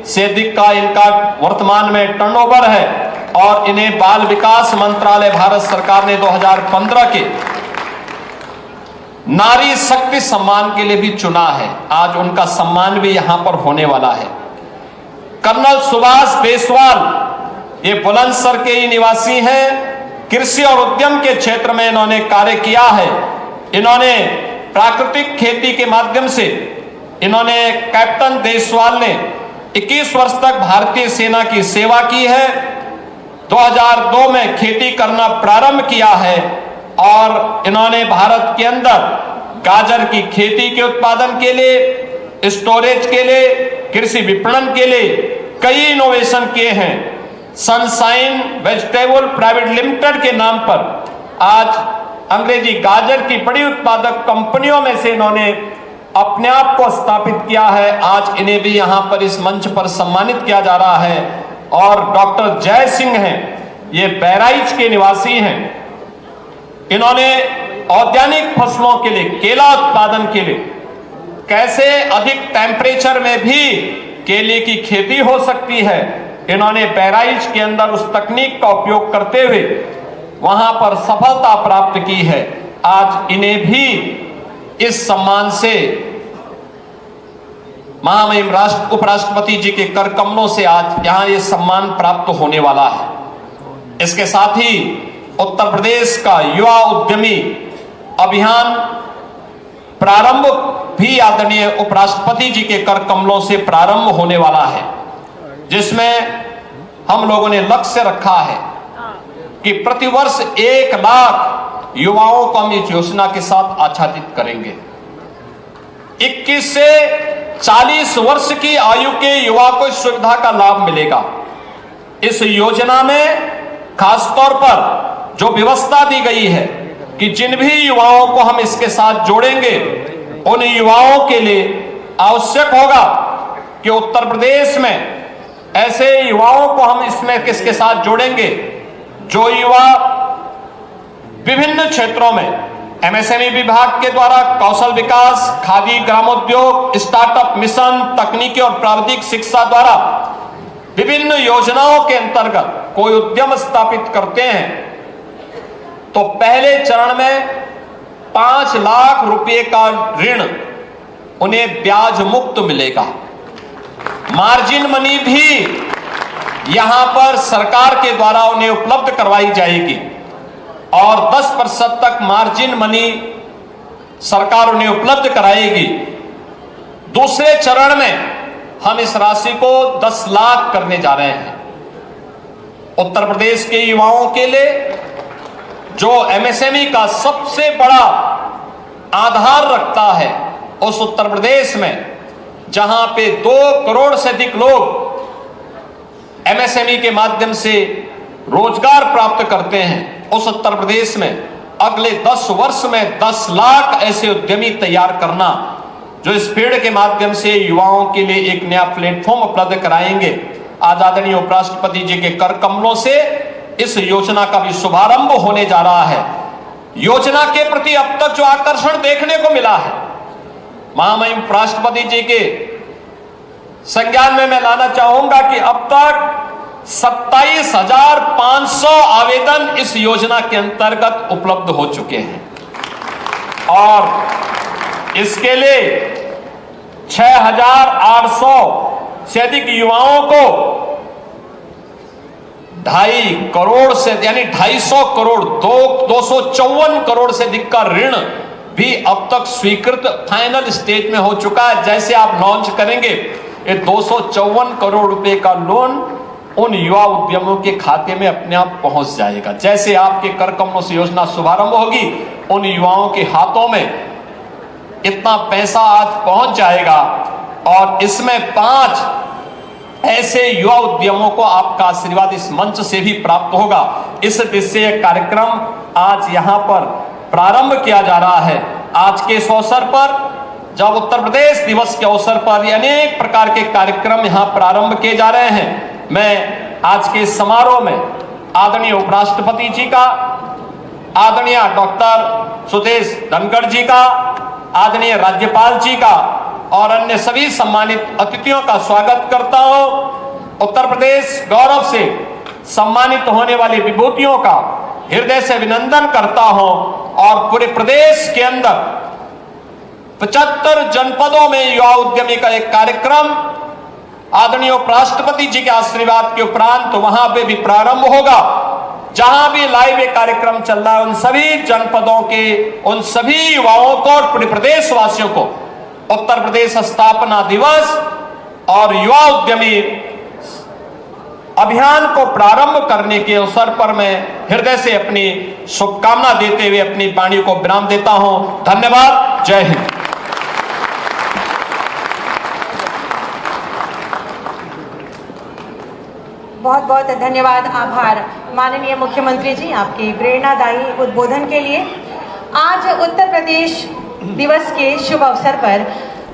से अधिक का इनका वर्तमान में टर्नओवर है और इन्हें बाल विकास मंत्रालय भारत सरकार ने 2015 के नारी शक्ति सम्मान के लिए भी चुना है। आज उनका सम्मान भी यहां पर होने वाला है। कर्नल सुभाष देसवाल, ये बुलंदशहर के ही निवासी हैं। कृषि और उद्यम के क्षेत्र में इन्होंने कार्य किया है। इन्होंने प्राकृतिक खेती के माध्यम से इन्होंने कैप्टन देसवाल ने 21 वर्ष तक भारतीय सेना की सेवा की है। 2002 में खेती करना प्रारंभ किया है और इन्होंने भारत के अंदर गाजर की खेती के उत्पादन के लिए, स्टोरेज के लिए, कृषि विपणन के लिए कई इनोवेशन किए हैं। सनशाइन वेजिटेबल प्राइवेट लिमिटेड के नाम पर आज अंग्रेजी गाजर की बड़ी उत्पादक कंपनियों में से इन्होंने अपने आप को स्थापित किया है। आज इन्हें भी यहां पर इस मंच पर सम्मानित किया जा रहा है। और डॉक्टर जय सिंह हैं, ये बहराइच के निवासी हैं। इन्होंने औद्यानिक फसलों के लिए, केला उत्पादन के लिए कैसे अधिक टेम्परेचर में भी केले की खेती हो सकती है इन्होंने बहराइच के अंदर उस तकनीक का उपयोग करते हुए वहां पर सफलता प्राप्त की है। आज इन्हें भी इस सम्मान से महामहिम उपराष्ट्रपति जी के कर कमलों से आज यहां ये सम्मान प्राप्त होने वाला है। इसके साथ ही उत्तर प्रदेश का युवा उद्यमी अभियान प्रारंभ भी आदरणीय उपराष्ट्रपति जी के कर कमलों से प्रारंभ होने वाला है, जिसमें हम लोगों ने लक्ष्य रखा है कि प्रतिवर्ष 1 लाख युवाओं को हम इस योजना के साथ आच्छादित करेंगे। 21 से 40 वर्ष की आयु के युवा को इस सुविधा का लाभ मिलेगा। इस योजना में खासतौर पर जो व्यवस्था दी गई है कि जिन भी युवाओं को हम इसके साथ जोड़ेंगे, उन युवाओं के लिए आवश्यक होगा कि उत्तर प्रदेश में ऐसे युवाओं को हम इसमें किसके साथ जोड़ेंगे जो युवा विभिन्न क्षेत्रों में एमएसएमई विभाग के द्वारा कौशल विकास, खादी ग्रामोद्योग, स्टार्टअप मिशन, तकनीकी और प्राविधिक शिक्षा द्वारा विभिन्न योजनाओं के अंतर्गत कोई उद्यम स्थापित करते हैं, तो पहले चरण में 5 लाख रुपए का ऋण उन्हें ब्याज मुक्त मिलेगा। मार्जिन मनी भी यहां पर सरकार के द्वारा उन्हें उपलब्ध करवाई जाएगी और 10% तक मार्जिन मनी सरकार उन्हें उपलब्ध कराएगी। दूसरे चरण में हम इस राशि को 10 लाख करने जा रहे हैं। उत्तर प्रदेश के युवाओं के लिए जो एमएसएमई का सबसे बड़ा आधार रखता है, उस उत्तर प्रदेश में जहां पे 2 करोड़ से अधिक लोग एमएसएमई के माध्यम से रोजगार प्राप्त करते हैं, उस उत्तर प्रदेश में अगले 10 वर्ष में 10 लाख ऐसे उद्यमी तैयार करना जो इस पेड़ के माध्यम से युवाओं के लिए एक नया प्लेटफॉर्म उपलब्ध कराएंगे। आज आदरणीय उपराष्ट्रपति जी के कर कमलों से इस योजना का भी शुभारंभ होने जा रहा है। योजना के प्रति अब तक जो आकर्षण देखने को मिला है, महामहिम उपराष्ट्रपति जी के संज्ञान में मैं लाना चाहूंगा कि अब तक 27,500 आवेदन इस योजना के अंतर्गत उपलब्ध हो चुके हैं और इसके लिए 6,800 से अधिक युवाओं को 2.5 करोड़ से यानी 250 करोड़ 254 करोड़ से अधिक का ऋण भी अब तक स्वीकृत फाइनल स्टेज में हो चुका है। जैसे आप लॉन्च करेंगे, ये 254 करोड़ रुपए का लोन उन युवा उद्यमियों के खाते में अपने आप पहुंच जाएगा। जैसे आपके कर कमलों से योजना शुभारंभ होगी, उन युवाओं के हाथों में इतना पैसा आज पहुंच जाएगा और इसमें 5 ऐसे युवा उद्यमों को आपका आशीर्वाद इस मंच से भी प्राप्त होगा। इस दिशा कार्यक्रम आज यहां पर प्रारंभ किया जा रहा है। आज के इस अवसर पर, जब उत्तर प्रदेश दिवस के अवसर पर अनेक प्रकार के कार्यक्रम यहां प्रारंभ किए जा रहे हैं, मैं आज के इस समारोह में आदरणीय उपराष्ट्रपति जी का, आदरणीय डॉक्टर सुदेश धनखड़ जी का, आदरणीय राज्यपाल जी का और अन्य सभी सम्मानित अतिथियों का स्वागत करता हूं। उत्तर प्रदेश गौरव से सम्मानित होने वाली विभूतियों का हृदय से अभिनंदन करता हूं और पूरे प्रदेश के अंदर 75 जनपदों में युवा उद्यमी का एक कार्यक्रम आदरणीय उपराष्ट्रपति जी के आशीर्वाद के उपरांत वहां पे भी प्रारंभ होगा। जहां भी लाइव ये कार्यक्रम चल रहा है, उन सभी जनपदों के उन सभी युवाओं को और पूरे प्रदेशवासियों को उत्तर प्रदेश स्थापना दिवस और युवा उद्यमी अभियान को प्रारंभ करने के अवसर पर मैं हृदय से अपनी शुभकामना देते हुए अपनी वाणी को विराम देता हूं। धन्यवाद। जय हिंद। बहुत बहुत धन्यवाद, आभार माननीय मुख्यमंत्री जी आपके प्रेरणादायी उद्बोधन के लिए। आज उत्तर प्रदेश दिवस के शुभ अवसर पर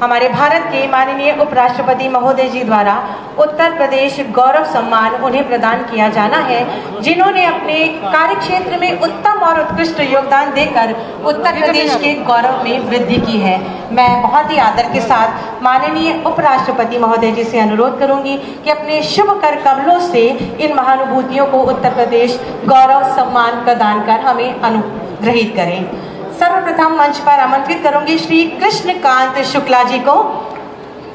हमारे भारत के माननीय उपराष्ट्रपति महोदय जी द्वारा उत्तर प्रदेश गौरव सम्मान उन्हें प्रदान किया जाना है, जिन्होंने अपने कार्यक्षेत्र में उत्तम और उत्कृष्ट योगदान देकर उत्तर प्रदेश के गौरव में वृद्धि की है। मैं बहुत ही आदर के साथ माननीय उपराष्ट्रपति महोदय जी से अनुरोध करूंगी कि अपने शुभ कर कमलों से इन महानुभूतियों को उत्तर प्रदेश गौरव सम्मान प्रदान कर हमें अनुग्रहित करें। सर्वप्रथम मंच पर आमंत्रित करूंगी श्री कृष्णकांत शुक्ला जी को।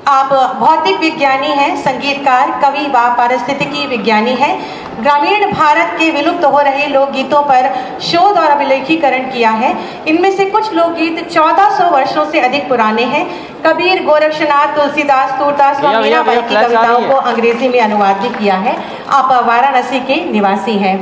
आप भौतिक विज्ञानी हैं, संगीतकार, कवि व पारिस्थितिकी विज्ञानी हैं। ग्रामीण भारत के विलुप्त हो रहे लोकगीतों पर शोध और अभिलेखीकरण किया है। इनमें से कुछ लोकगीत 1400 वर्षों से अधिक पुराने हैं। कबीर, गोरक्षनाथ, तुलसीदास, सूरदास व मीराबाई की कविताओं को अंग्रेजी में अनुवाद भी किया है। आप वाराणसी के निवासी हैं।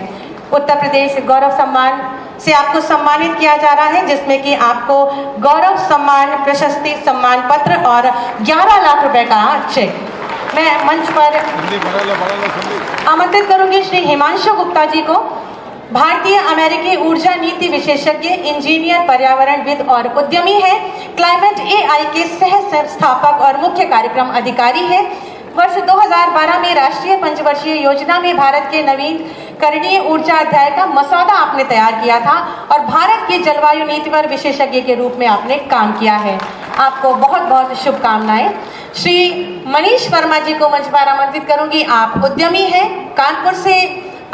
उत्तर प्रदेश गौरव सम्मान से आपको सम्मानित किया जा रहा है, जिसमें कि आपको गौरव सम्मान प्रशस्ति सम्मान पत्र और 11 लाख रुपए का चेक। मैं मंच पर आमंत्रित करूंगी श्री हिमांशु गुप्ता जी को। भारतीय अमेरिकी ऊर्जा नीति विशेषज्ञ, इंजीनियर, पर्यावरणविद और उद्यमी है। क्लाइमेट AI के सह संस्थापक और मुख्य कार्यक्रम अधिकारी है। वर्ष 2012 में राष्ट्रीय पंचवर्षीय योजना में भारत के नवीकरणीय ऊर्जा अध्याय का मसौदा आपने तैयार किया था और भारत की जलवायु नीति पर विशेषज्ञ के रूप में आपने काम किया है। आपको बहुत बहुत शुभकामनाएं। श्री मनीष वर्मा जी को मंच पर आमंत्रित करूंगी। आप उद्यमी हैं, कानपुर से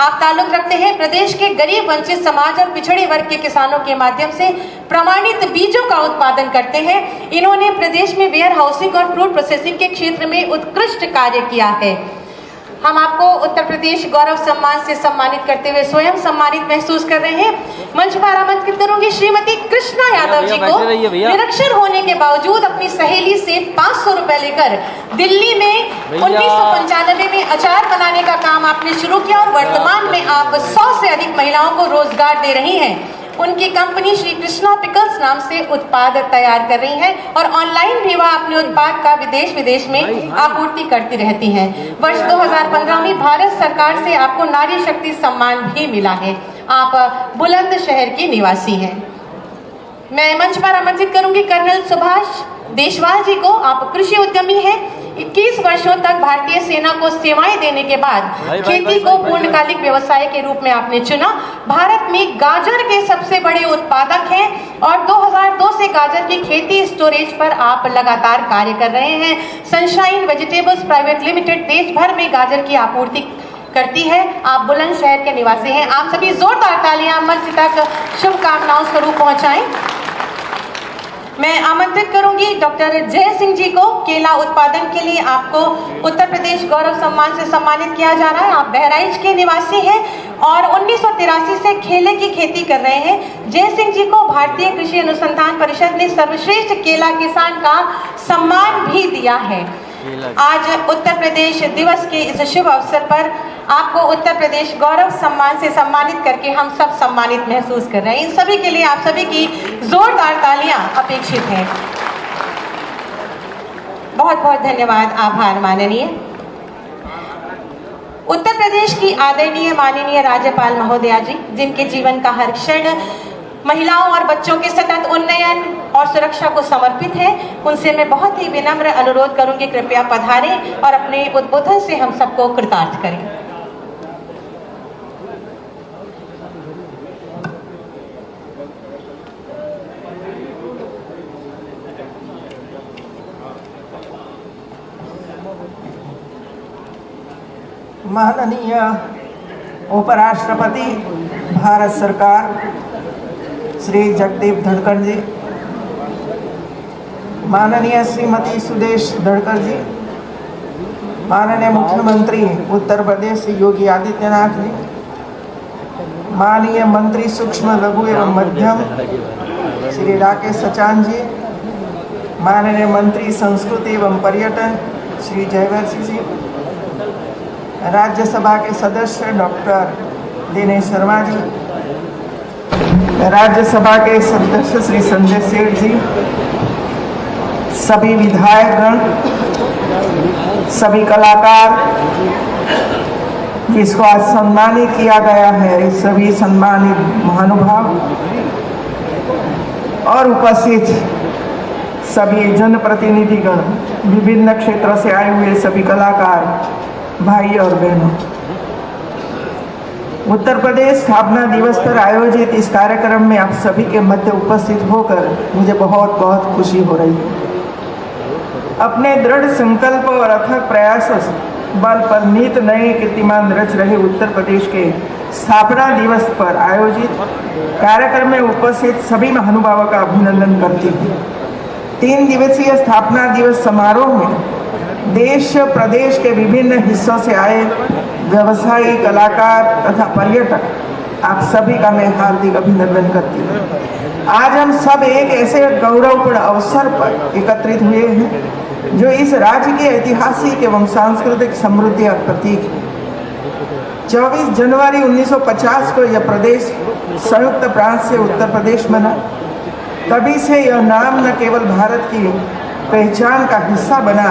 आप ताल्लुक रखते हैं। प्रदेश के गरीब, वंचित समाज और पिछड़े वर्ग के किसानों के माध्यम से प्रमाणित बीजों का उत्पादन करते हैं। इन्होंने प्रदेश में वेयर हाउसिंग और फ्रूट प्रोसेसिंग के क्षेत्र में उत्कृष्ट कार्य किया है। हम आपको उत्तर प्रदेश गौरव सम्मान से सम्मानित करते हुए स्वयं सम्मानित महसूस कर रहे हैं। मंच पर आमंत्रित करूंगी श्रीमती कृष्णा यादव जी को। निरक्षर होने के बावजूद अपनी सहेली से 500 रुपए लेकर दिल्ली में 1995 में अचार बनाने का काम आपने शुरू किया और वर्तमान में आप 100 से अधिक महिलाओं को रोजगार दे रही हैं। उनकी कंपनी श्री कृष्णा पिकल्स नाम से उत्पाद तैयार कर रही है और ऑनलाइन भी वह अपने उत्पाद का विदेश विदेश में आपूर्ति करती रहती हैं। वर्ष 2015 में भारत सरकार से आपको नारी शक्ति सम्मान भी मिला है। आप बुलंदशहर के निवासी हैं। मैं मंच पर आमंत्रित करूंगी कर्नल सुभाष देशवाल जी को। आप कृषि उद्यमी हैं। 21 वर्षों तक भारतीय सेना को सेवाएं देने के बाद खेती को पूर्णकालिक व्यवसाय के रूप में आपने चुना। भारत में गाजर के सबसे बड़े उत्पादक हैं और 2002 से गाजर की खेती स्टोरेज पर आप लगातार कार्य कर रहे हैं। सनशाइन वेजिटेबल्स प्राइवेट लिमिटेड देश भर में गाजर की आपूर्ति करती है। आप बुलंदशहर के निवासी हैं। आप सभी जोरदार तालियां मंच तक शुभकामनाओं स्वरूप पहुंचाएं। मैं आमंत्रित करूंगी डॉक्टर जय सिंह जी को। केला उत्पादन के लिए आपको उत्तर प्रदेश गौरव सम्मान से सम्मानित किया जा रहा है। आप बहराइच के निवासी हैं और 1983 से केले की खेती कर रहे हैं। जय सिंह जी को भारतीय कृषि अनुसंधान परिषद ने सर्वश्रेष्ठ केला किसान का सम्मान भी दिया है। आज उत्तर प्रदेश दिवस के इस शुभ अवसर पर आपको उत्तर प्रदेश गौरव सम्मान से सम्मानित करके हम सब सम्मानित महसूस कर रहे हैं। इन सभी के लिए आप सभी की जोरदार तालियां अपेक्षित हैं। बहुत बहुत धन्यवाद, आभार माननीय। उत्तर प्रदेश की आदरणीय माननीय राज्यपाल महोदया जी, जिनके जीवन का हर क्षण महिलाओं और बच्चों के सतत उन्नयन और सुरक्षा को समर्पित है, उनसे मैं बहुत ही विनम्र अनुरोध करूंगी, कृपया पधारें और अपने उद्बोधन से हम सबको कृतार्थ करें। माननीय उपराष्ट्रपति भारत सरकार श्री जगदीप धनखड़ जी, माननीय श्रीमती सुदेश धनखड़ जी, माननीय मुख्यमंत्री उत्तर प्रदेश योगी आदित्यनाथ जी, माननीय मंत्री सूक्ष्म लघु एवं मध्यम श्री राकेश सचान जी, माननीय मंत्री संस्कृति एवं पर्यटन श्री जयवर्षी जी, राज्यसभा के सदस्य डॉक्टर दिनेश शर्मा जी, राज्यसभा के सदस्य श्री संजय सेठ जी, सभी विधायकगण, सभी कलाकार जिसको आज सम्मानित किया गया है, सभी सम्मानित महानुभाव और उपस्थित सभी जनप्रतिनिधिगण, विभिन्न क्षेत्रों से आए हुए सभी कलाकार, भाई और बहनों, उत्तर प्रदेश स्थापना दिवस पर आयोजित इस कार्यक्रम में आप सभी के मध्य उपस्थित होकर मुझे बहुत बहुत खुशी हो रही है। अपने दृढ़ संकल्प और अथक प्रयासों से बल पर नित नए कीर्तिमान रच रहे उत्तर प्रदेश के स्थापना दिवस पर आयोजित कार्यक्रम में उपस्थित सभी महानुभावों का अभिनंदन करती हूँ। 3 दिवसीय स्थापना दिवस समारोह में देश प्रदेश के विभिन्न हिस्सों से आए व्यवसायी, कलाकार तथा पर्यटक आप सभी का मैं हार्दिक अभिनंदन करती हूँ। आज हम सब एक ऐसे गौरवपूर्ण अवसर पर एकत्रित हुए हैं जो इस राज्य की ऐतिहासिक एवं सांस्कृतिक समृद्धि का प्रतीक है। 24 जनवरी 1950 को यह प्रदेश संयुक्त प्रांत से उत्तर प्रदेश बना। तभी से यह नाम न केवल भारत की पहचान का हिस्सा बना,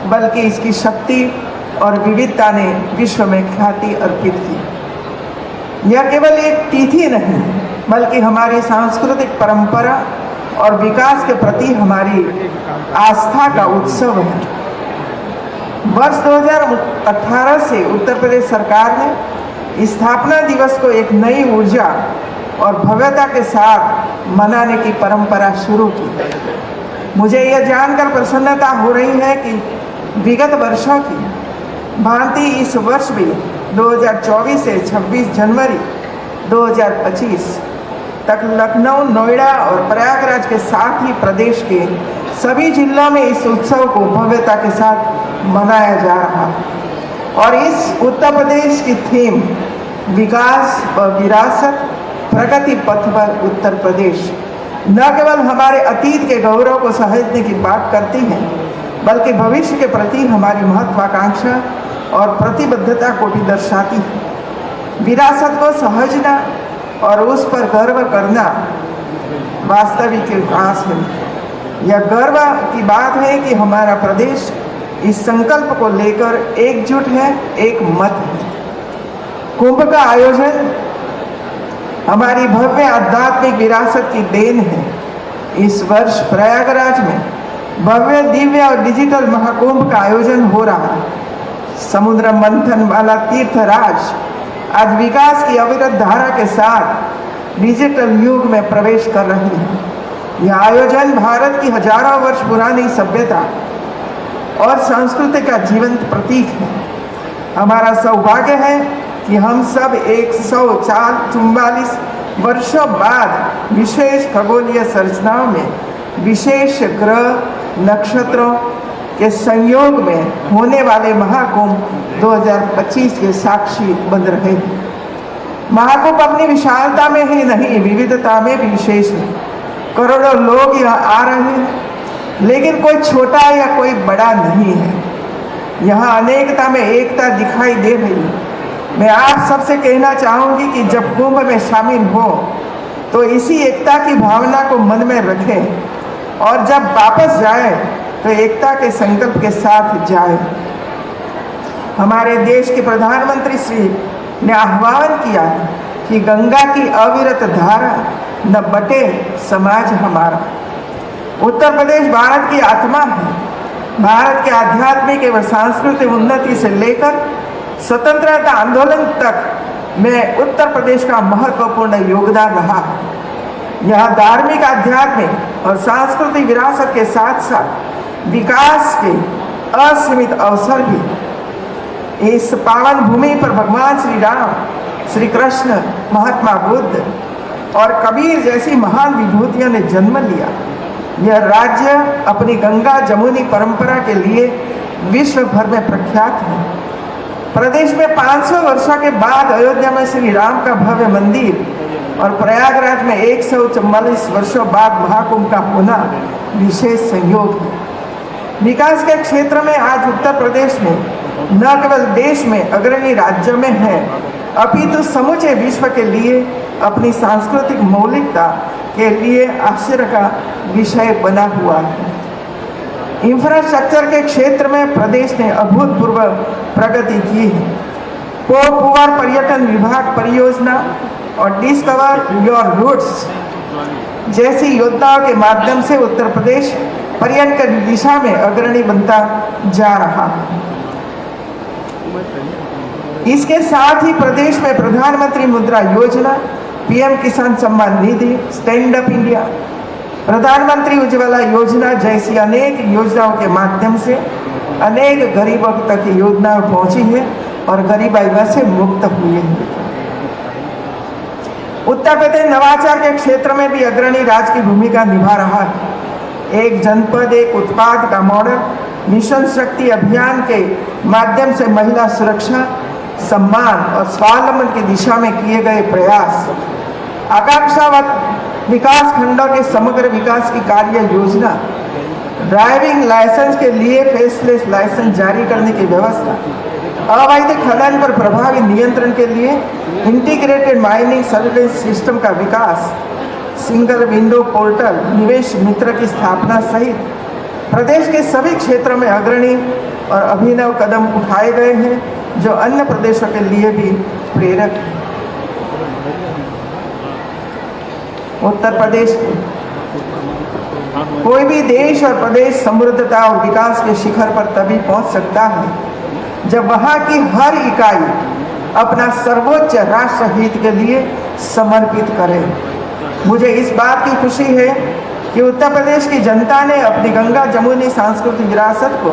बल्कि इसकी शक्ति और विविधता ने विश्व में ख्याति अर्पित की। यह केवल एक तिथि नहीं, बल्कि हमारी सांस्कृतिक परंपरा और विकास के प्रति हमारी आस्था का उत्सव है। वर्ष 2018 से उत्तर प्रदेश सरकार ने स्थापना दिवस को एक नई ऊर्जा और भव्यता के साथ मनाने की परंपरा शुरू की। मुझे यह जानकर प्रसन्नता हो रही है कि विगत वर्षों की भांति इस वर्ष भी 2024 से 26 जनवरी 2025 तक लखनऊ, नोएडा और प्रयागराज के साथ ही प्रदेश के सभी जिलों में इस उत्सव को भव्यता के साथ मनाया जा रहा है। और इस उत्तर प्रदेश की थीम विकास व विरासत, प्रगति पथ पर उत्तर प्रदेश न केवल हमारे अतीत के गौरव को सहेजने की बात करती है, बल्कि भविष्य के प्रति हमारी महत्वाकांक्षा और प्रतिबद्धता को भी दर्शाती है। विरासत को सहेजना और उस पर गर्व करना वास्तविक विकास है। यह गर्व की बात है कि हमारा प्रदेश इस संकल्प को लेकर एकजुट है, एक मत है। कुंभ का आयोजन हमारी भव्य आध्यात्मिक विरासत की देन है। इस वर्ष प्रयागराज में भव्य, दिव्य और डिजिटल महाकुंभ का आयोजन हो रहा है। समुद्र मंथन वाला तीर्थराज आज विकास की अविरत धारा के साथ डिजिटल युग में प्रवेश कर रही है। यह आयोजन भारत की हजारों वर्ष पुरानी सभ्यता और संस्कृति का जीवंत प्रतीक है। हमारा सौभाग्य है कि हम सब 144 वर्षों बाद विशेष खगोलीय संरचनाओं में विशेष ग्रह, नक्षत्रों के संयोग में होने वाले महाकुंभ 2025 के साक्षी बन रहे हैं। महाकुंभ अपनी विशालता में ही नहीं, विविधता में भी विशेष है। करोड़ों लोग यहाँ आ रहे हैं, लेकिन कोई छोटा या कोई बड़ा नहीं है। यहाँ अनेकता में एकता दिखाई दे रही है। मैं आप सबसे कहना चाहूँगी कि जब कुंभ में शामिल हो तो इसी एकता की भावना को मन में रखें और जब वापस जाए तो एकता के संकल्प के साथ जाए। हमारे देश के प्रधानमंत्री श्री ने आह्वान किया है कि गंगा की अविरत धारा न बटे समाज हमारा। उत्तर प्रदेश भारत की आत्मा है। भारत के आध्यात्मिक एवं सांस्कृतिक उन्नति से लेकर स्वतंत्रता आंदोलन तक में उत्तर प्रदेश का महत्वपूर्ण योगदान रहा है। यह धार्मिक, आध्यात्मिक और सांस्कृतिक विरासत के साथ साथ विकास के असीमित अवसर भी। इस पावन भूमि पर भगवान श्री राम, श्री कृष्ण, महात्मा बुद्ध और कबीर जैसी महान विभूतियों ने जन्म लिया। यह राज्य अपनी गंगा जमुनी परंपरा के लिए विश्व भर में प्रख्यात है। प्रदेश में 500 वर्षों के बाद अयोध्या में श्री राम का भव्य मंदिर और प्रयागराज में 144 वर्षों बाद महाकुंभ का होना विशेष संयोग है। विकास के क्षेत्र में आज उत्तर प्रदेश में न केवल देश में अग्रणी राज्यों में है, अपितु समूचे विश्व के लिए अपनी सांस्कृतिक मौलिकता के लिए आश्चर्य का विषय बना हुआ है। इंफ्रास्ट्रक्चर के क्षेत्र में प्रदेश ने अभूतपूर्व प्रगति की है। पोपुआर पर्यटन विभाग परियोजना और डिस्कवर योर रूट्स जैसी योजनाओं के माध्यम से उत्तर प्रदेश पर्यटन की दिशा में अग्रणी बनता जा रहा है। इसके साथ ही प्रदेश में प्रधानमंत्री मुद्रा योजना, पीएम किसान Samman Nidhi, stand up India, प्रधानमंत्री उज्ज्वला योजना जैसी अनेक योजनाओं के माध्यम से अनेक गरीबों तक योजनाएं पहुंची है और गरीबाई से मुक्त हुए हैं। उत्तर प्रदेश नवाचार के क्षेत्र में भी अग्रणी राज्य की भूमिका निभा रहा है। एक जनपद एक उत्पाद का मॉडल मिशन शक्ति अभियान के माध्यम से महिला सुरक्षा, सम्मान और स्वावलंबन की दिशा में किए गए प्रयास, आकांक्षावत विकास खंडों के समग्र विकास की कार्य योजना, ड्राइविंग लाइसेंस के लिए फेसलेस लाइसेंस जारी करने की व्यवस्था, अवैध खनन पर प्रभावी नियंत्रण के लिए इंटीग्रेटेड माइनिंग सर्विलेंस सिस्टम का विकास, सिंगल विंडो पोर्टल, निवेश मित्र की स्थापना सहित प्रदेश के सभी क्षेत्रों में अग्रणी और अभिनव कदम उठाए गए हैं जो अन्य प्रदेशों के लिए भी प्रेरक है। उत्तर प्रदेश कोई भी देश और प्रदेश समृद्धता और विकास के शिखर पर तभी पहुंच सकता है जब वहां की हर इकाई अपना सर्वोच्च राष्ट्र हित के लिए समर्पित करे। मुझे इस बात की खुशी है कि उत्तर प्रदेश की जनता ने अपनी गंगा जमुनी सांस्कृतिक विरासत को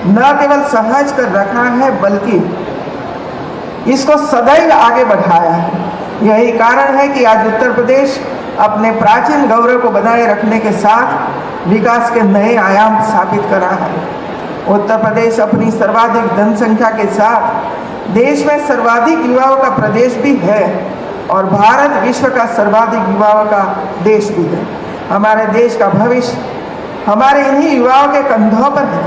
न केवल सहज कर रखा है बल्कि इसको सदैव आगे बढ़ाया है। यही कारण है कि आज उत्तर प्रदेश अपने प्राचीन गौरव को बनाए रखने के साथ विकास के नए आयाम स्थापित कर रहा है। उत्तर प्रदेश अपनी सर्वाधिक जनसंख्या के साथ देश में सर्वाधिक युवाओं का प्रदेश भी है और भारत विश्व का सर्वाधिक युवाओं का देश भी है। हमारे देश का भविष्य हमारे इन्हीं युवाओं के कंधों पर है।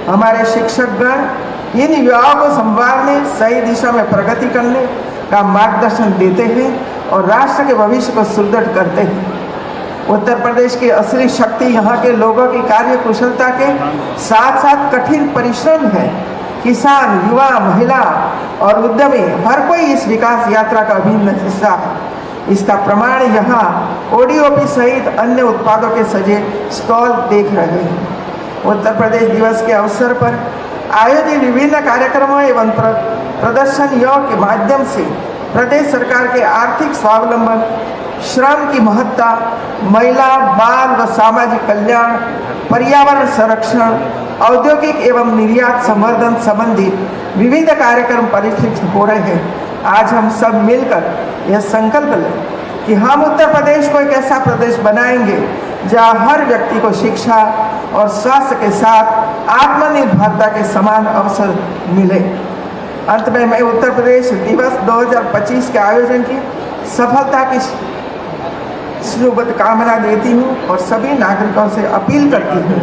हमारे शिक्षकगण इन युवाओं को संभालने, सही दिशा में प्रगति करने का मार्गदर्शन देते हैं और राष्ट्र के भविष्य को सुदृढ़ करते हैं। उत्तर प्रदेश की असली शक्ति यहाँ के लोगों की कार्य कुशलता के साथ साथ कठिन परिश्रम है। किसान, युवा, महिला और उद्यमी हर कोई इस विकास यात्रा का अभिन्न हिस्सा है। इसका प्रमाण यहाँ ओडीओपी सहित अन्य उत्पादों के सजे स्टॉल देख रहे हैं। उत्तर प्रदेश दिवस के अवसर पर आयोजित विभिन्न कार्यक्रमों एवं प्रदर्शनियों के माध्यम से प्रदेश सरकार के आर्थिक स्वावलंबन, श्रम की महत्ता, महिला, बाल व सामाजिक कल्याण, पर्यावरण संरक्षण, औद्योगिक एवं निर्यात संवर्धन संबंधी विविध कार्यक्रम परिष्कृत हो रहे हैं। आज हम सब मिलकर यह संकल्प लें कि हम उत्तर प्रदेश को एक ऐसा प्रदेश बनाएंगे जहाँ हर व्यक्ति को शिक्षा और स्वास्थ्य के साथ आत्मनिर्भरता के समान अवसर मिले। अंत में मैं उत्तर प्रदेश दिवस 2025 के आयोजन की सफलता की शुभकामना देती हूँ और सभी नागरिकों से अपील करती हूँ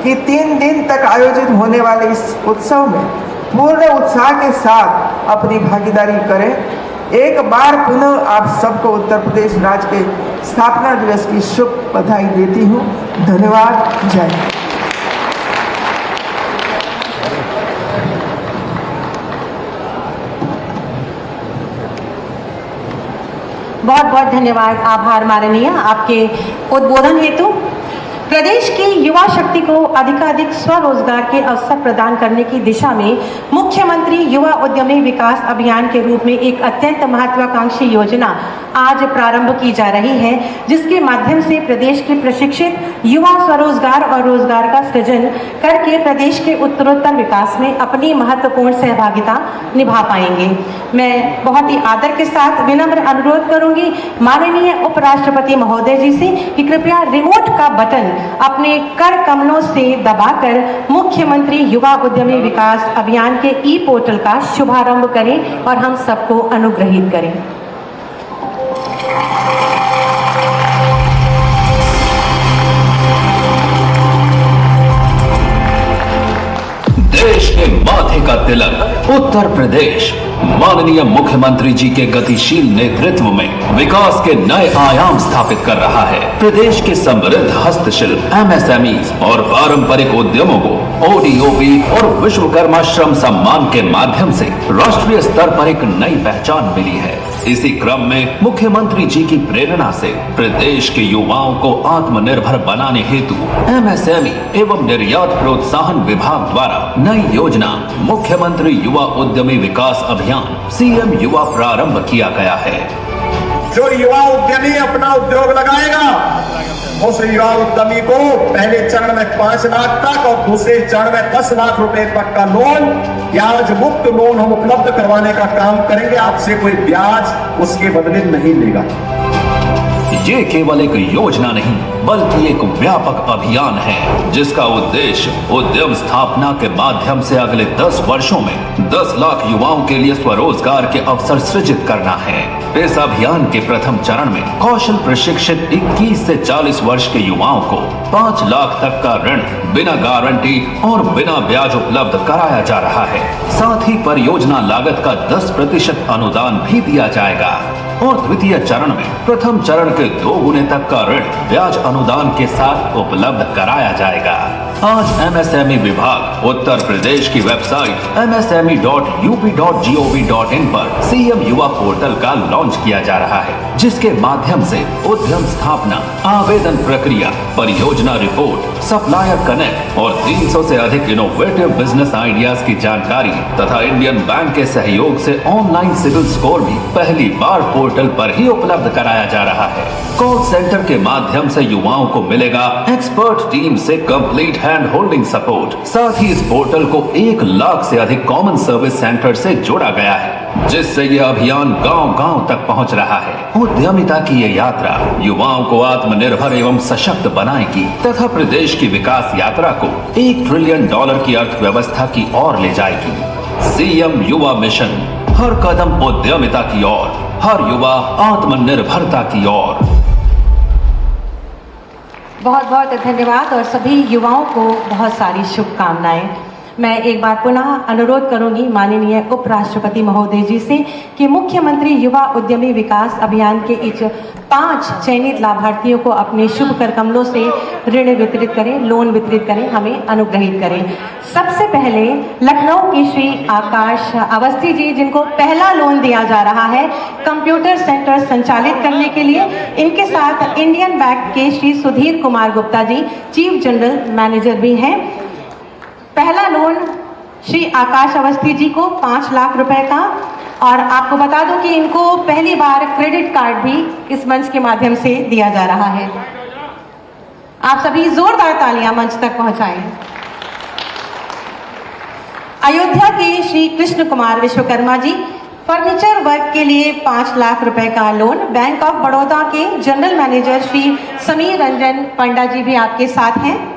कि 3 दिन तक आयोजित होने वाले इस उत्सव में पूर्ण उत्साह के साथ अपनी भागीदारी करें। एक बार पुनः आप सबको उत्तर प्रदेश राज्य के स्थापना दिवस की शुभ बधाई देती हूँ। धन्यवाद। जय हिंद। बहुत बहुत धन्यवाद, आभार माननीय आपके उद्बोधन हेतु। प्रदेश की युवा शक्ति को अधिकाधिक स्वरोजगार के अवसर प्रदान करने की दिशा में मुख्यमंत्री युवा उद्यमी विकास अभियान के रूप में एक अत्यंत महत्वाकांक्षी योजना आज प्रारंभ की जा रही है, जिसके माध्यम से प्रदेश के प्रशिक्षित युवा स्वरोजगार और रोजगार का सृजन करके प्रदेश के उत्तरोत्तर विकास में अपनी महत्वपूर्ण सहभागिता निभा पाएंगे। मैं बहुत ही आदर के साथ विनम्र अनुरोध करूंगी माननीय उपराष्ट्रपति महोदय जी से कि कृपया रिमोट का बटन अपने कर कमलों से दबाकर मुख्यमंत्री युवा उद्यमी विकास अभियान के ई पोर्टल का शुभारंभ करें और हम सबको अनुग्रहित करें। देश के माथे का तिलक उत्तर प्रदेश माननीय मुख्यमंत्री जी के गतिशील नेतृत्व में विकास के नए आयाम स्थापित कर रहा है। प्रदेश के समृद्ध हस्तशिल्प, MSME और पारंपरिक उद्यमों को ODOP और विश्वकर्मा श्रम सम्मान के माध्यम से राष्ट्रीय स्तर पर एक नई पहचान मिली है। इसी क्रम में मुख्यमंत्री जी की प्रेरणा से प्रदेश के युवाओं को आत्मनिर्भर बनाने हेतु MSME एवं निर्यात प्रोत्साहन विभाग द्वारा नई योजना मुख्यमंत्री युवा उद्यमी विकास अभियान CM युवा प्रारंभ किया गया है। जो युवा उद्यमी अपना उद्योग लगाएगा उस युवा उद्यमी को पहले चरण में 5 लाख तक और दूसरे चरण में 10 लाख रुपए तक का लोन, ब्याज मुक्त लोन हम उपलब्ध करवाने का काम करेंगे। आपसे कोई ब्याज उसके बदले नहीं लेगा। ये केवल एक योजना नहीं बल्कि एक व्यापक अभियान है जिसका उद्देश्य उद्यम स्थापना के माध्यम से अगले 10 वर्षों में 10 लाख युवाओं के लिए स्वरोजगार के अवसर सृजित करना है। इस अभियान के प्रथम चरण में कौशल प्रशिक्षित 21 से 40 वर्ष के युवाओं को 5 लाख तक का ऋण बिना गारंटी और बिना ब्याज उपलब्ध कराया जा रहा है। साथ ही परियोजना लागत का 10% अनुदान भी दिया जाएगा और द्वितीय चरण में प्रथम चरण के 2 गुने तक का ऋण ब्याज अनुदान के साथ उपलब्ध कराया जाएगा। आज MSME विभाग उत्तर प्रदेश की वेबसाइट msme.up.gov.in पर CM युवा पोर्टल का लॉन्च किया जा रहा है, जिसके माध्यम से उद्यम स्थापना, आवेदन प्रक्रिया, परियोजना रिपोर्ट, सप्लायर कनेक्ट और 300 से अधिक इनोवेटिव बिजनेस आइडियाज की जानकारी तथा इंडियन बैंक के सहयोग से ऑनलाइन सिविल स्कोर भी पहली बार पोर्टल पर ही उपलब्ध कराया जा रहा है। कॉल सेंटर के माध्यम से युवाओं को मिलेगा एक्सपर्ट टीम से कंप्लीट हैंड होल्डिंग सपोर्ट। साथ ही इस पोर्टल को 1 लाख से अधिक कॉमन सर्विस सेंटर से जोड़ा गया है, जिससे यह अभियान गांव-गांव तक पहुंच रहा है। उद्यमिता की ये यात्रा युवाओं को आत्मनिर्भर एवं सशक्त बनाएगी तथा प्रदेश की विकास यात्रा को $1 ट्रिलियन की अर्थव्यवस्था की ओर ले जाएगी। CM युवा मिशन, हर कदम उद्यमिता की ओर, हर युवा आत्मनिर्भरता की ओर। बहुत बहुत धन्यवाद और सभी युवाओं को बहुत सारी शुभकामनाएं। मैं एक बार पुनः अनुरोध करूंगी माननीय उपराष्ट्रपति महोदय जी से कि मुख्यमंत्री युवा उद्यमी विकास अभियान के इस 5 चयनित लाभार्थियों को अपने शुभ कर कमलों से ऋण वितरित करें, लोन वितरित करें, हमें अनुग्रहित करें। सबसे पहले लखनऊ के श्री आकाश अवस्थी जी, जिनको पहला लोन दिया जा रहा है कंप्यूटर सेंटर संचालित करने के लिए। इनके साथ इंडियन बैंक के Shri Sudhir Kumar Gupta ji, chief general manager भी हैं। पहला लोन श्री आकाश अवस्थी जी को 5 लाख रुपए का, और आपको बता दूं कि इनको पहली बार क्रेडिट कार्ड भी इस मंच के माध्यम से दिया जा रहा है। आप सभी जोरदार तालियां मंच तक पहुंचाएं। अयोध्या के श्री कृष्ण कुमार विश्वकर्मा जी, फर्नीचर वर्क के लिए 5 लाख रुपए का लोन। बैंक ऑफ बड़ौदा के जनरल मैनेजर श्री समीर रंजन पंडा जी भी आपके साथ हैं।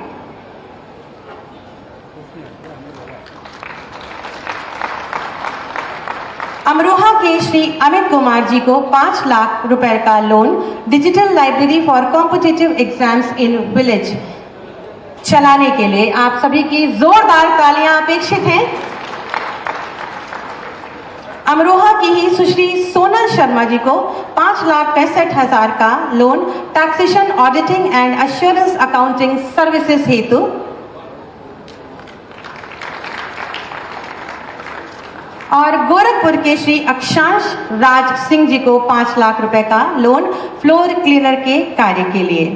अमरोहा के श्री अमित कुमार जी को 5 लाख रुपए का loan digital library for competitive exams in village चलाने के लिए। आप सभी की जोरदार तालियां अपेक्षित हैं। अमरोहा की ही सुश्री सोनल शर्मा जी को 5,65,000 का loan taxation, auditing and assurance accounting services हेतु। और गोरखपुर के श्री अक्षांश राज सिंह जी को 5 लाख रुपए का लोन फ्लोर क्लीनर के कार्य के लिए।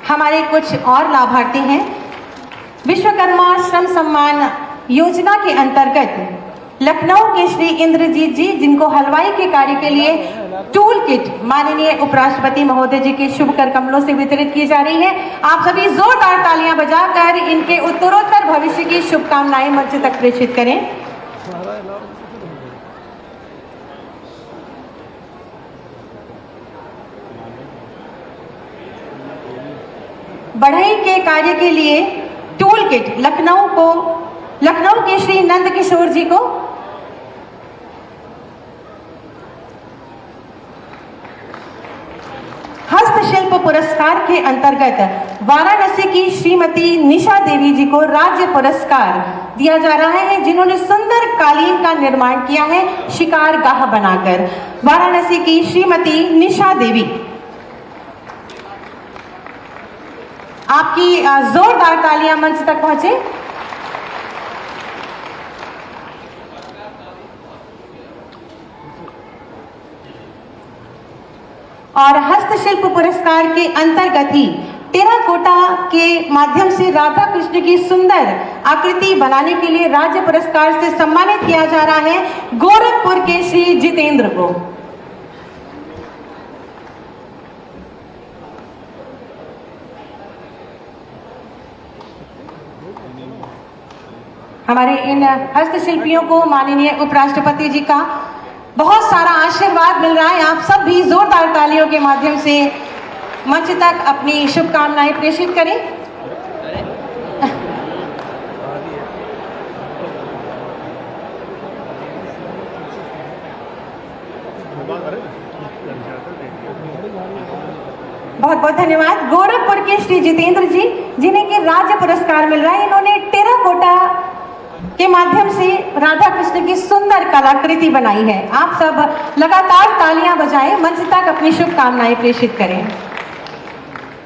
हमारे कुछ और लाभार्थी हैं। विश्वकर्मा श्रम सम्मान योजना के अंतर्गत लखनऊ के श्री इंद्रजीत जी, जिनको हलवाई के कार्य के लिए टूल किट माननीय उपराष्ट्रपति महोदय जी के शुभ कर कमलों से वितरित की जा रही है। आप सभी जोरदार तालियां बजाकर इनके उत्तरोत्तर भविष्य की शुभकामनाएं मंच तक प्रेषित करें। बढ़ई के कार्य के लिए टूल किट लखनऊ के श्री नंद किशोर जी को, हस्तशिल्प पुरस्कार के अंतर्गत वाराणसी की श्रीमती निशा देवी जी को राज्य पुरस्कार दिया जा रहा है, जिन्होंने सुंदर कालीन का निर्माण किया है शिकार गाह बनाकर। वाराणसी की श्रीमती निशा देवी, आपकी जोरदार तालियां मंच तक पहुंचे। और हस्तशिल्प पुरस्कार के अंतर्गत ही टेराकोटा के माध्यम से राधा कृष्ण की सुंदर आकृति बनाने के लिए राज्य पुरस्कार से सम्मानित किया जा रहा है गोरखपुर के श्री जितेंद्र को। हमारे इन हस्तशिल्पियों को माननीय उपराष्ट्रपति जी का बहुत सारा आशीर्वाद मिल रहा है। आप सब भी जोरदार तालियों के माध्यम से मंच तक अपनी शुभकामनाएं प्रेषित करें। बहुत बहुत धन्यवाद। गोरखपुर के श्री जितेंद्र जी, जिन्हें कि राज्य पुरस्कार मिल रहा है, इन्होंने टेराकोटा के माध्यम से राधा कृष्ण की सुंदर कलाकृति बनाई है। आप सब लगातार तालियां बजाएं, मंच तक अपनी शुभकामनाएं प्रेषित करें।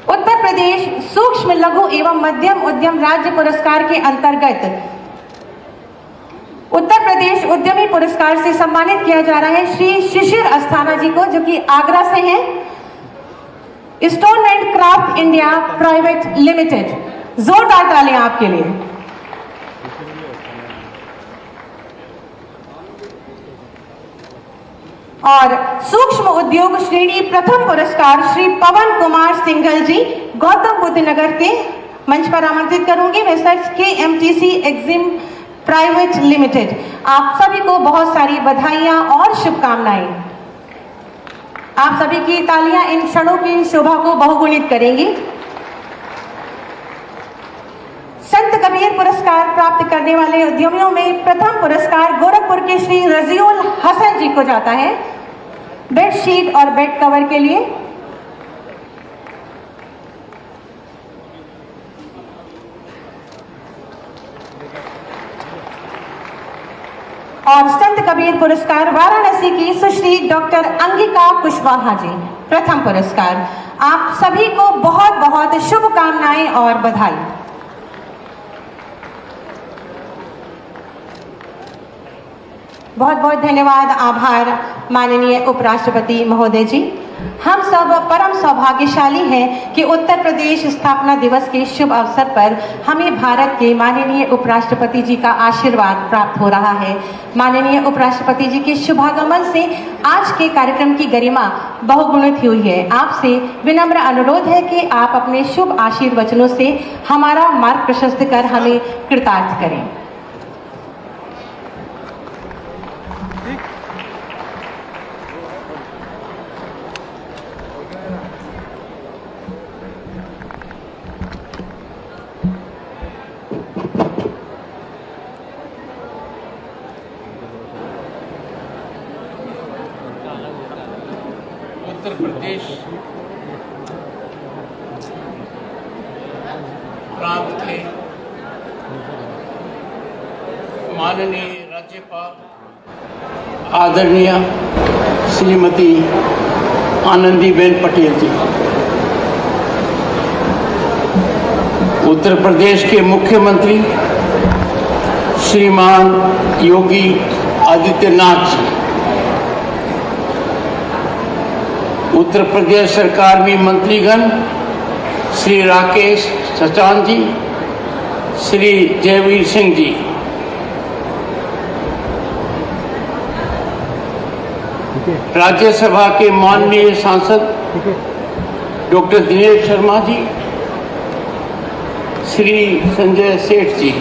उत्तर प्रदेश सूक्ष्म लघु एवं मध्यम उद्यम राज्य पुरस्कार के अंतर्गत उत्तर प्रदेश उद्यमी पुरस्कार से सम्मानित किया जा रहा है श्री शिशिर अस्थाना जी को, जो कि आगरा से हैं। Stone and craft India private limited, जोरदार तालियां आपके लिए। और सूक्ष्म उद्योग श्रेणी प्रथम पुरस्कार श्री पवन कुमार सिंघल जी, गौतम बुद्ध नगर के, मंच पर आमंत्रित करूंगी। रिसर्च के एमटीसी एक्जिम प्राइवेट लिमिटेड। आप सभी को बहुत सारी बधाइयां और शुभकामनाएं। आप सभी की तालियां इन क्षणों की शोभा को बहुगुणित करेंगी। संत कबीर पुरस्कार प्राप्त करने वाले उद्यमियों में प्रथम पुरस्कार गोरखपुर के श्री रजीउल हसन जी को जाता है, बेडशीट और बेड कवर के लिए। और संत कबीर पुरस्कार वाराणसी की सुश्री डॉक्टर अंगिका कुशवाहा जी, प्रथम पुरस्कार। आप सभी को बहुत बहुत शुभकामनाएं और बधाई। बहुत बहुत धन्यवाद, आभार माननीय उपराष्ट्रपति महोदय जी। हम सब परम सौभाग्यशाली हैं कि उत्तर प्रदेश स्थापना दिवस के शुभ अवसर पर हमें भारत के माननीय उपराष्ट्रपति जी का आशीर्वाद प्राप्त हो रहा है। माननीय उपराष्ट्रपति जी के शुभागमन से आज के कार्यक्रम की गरिमा बहुगुणित हुई है। आपसे विनम्र अनुरोध है कि आप अपने शुभ आशीर्वचनों से हमारा मार्ग प्रशस्त कर हमें कृतार्थ करें। उत्तर प्रदेश प्रांत के माननीय राज्यपाल आदरणीय श्रीमती आनंदीबेन पटेल जी, उत्तर प्रदेश के मुख्यमंत्री श्रीमान योगी आदित्यनाथ जी, उत्तर प्रदेश सरकार में मंत्रीगण श्री राकेश सचान जी, श्री जयवीर सिंह जी, राज्यसभा के माननीय सांसद डॉक्टर दिनेश शर्मा जी, श्री संजय सेठ जी,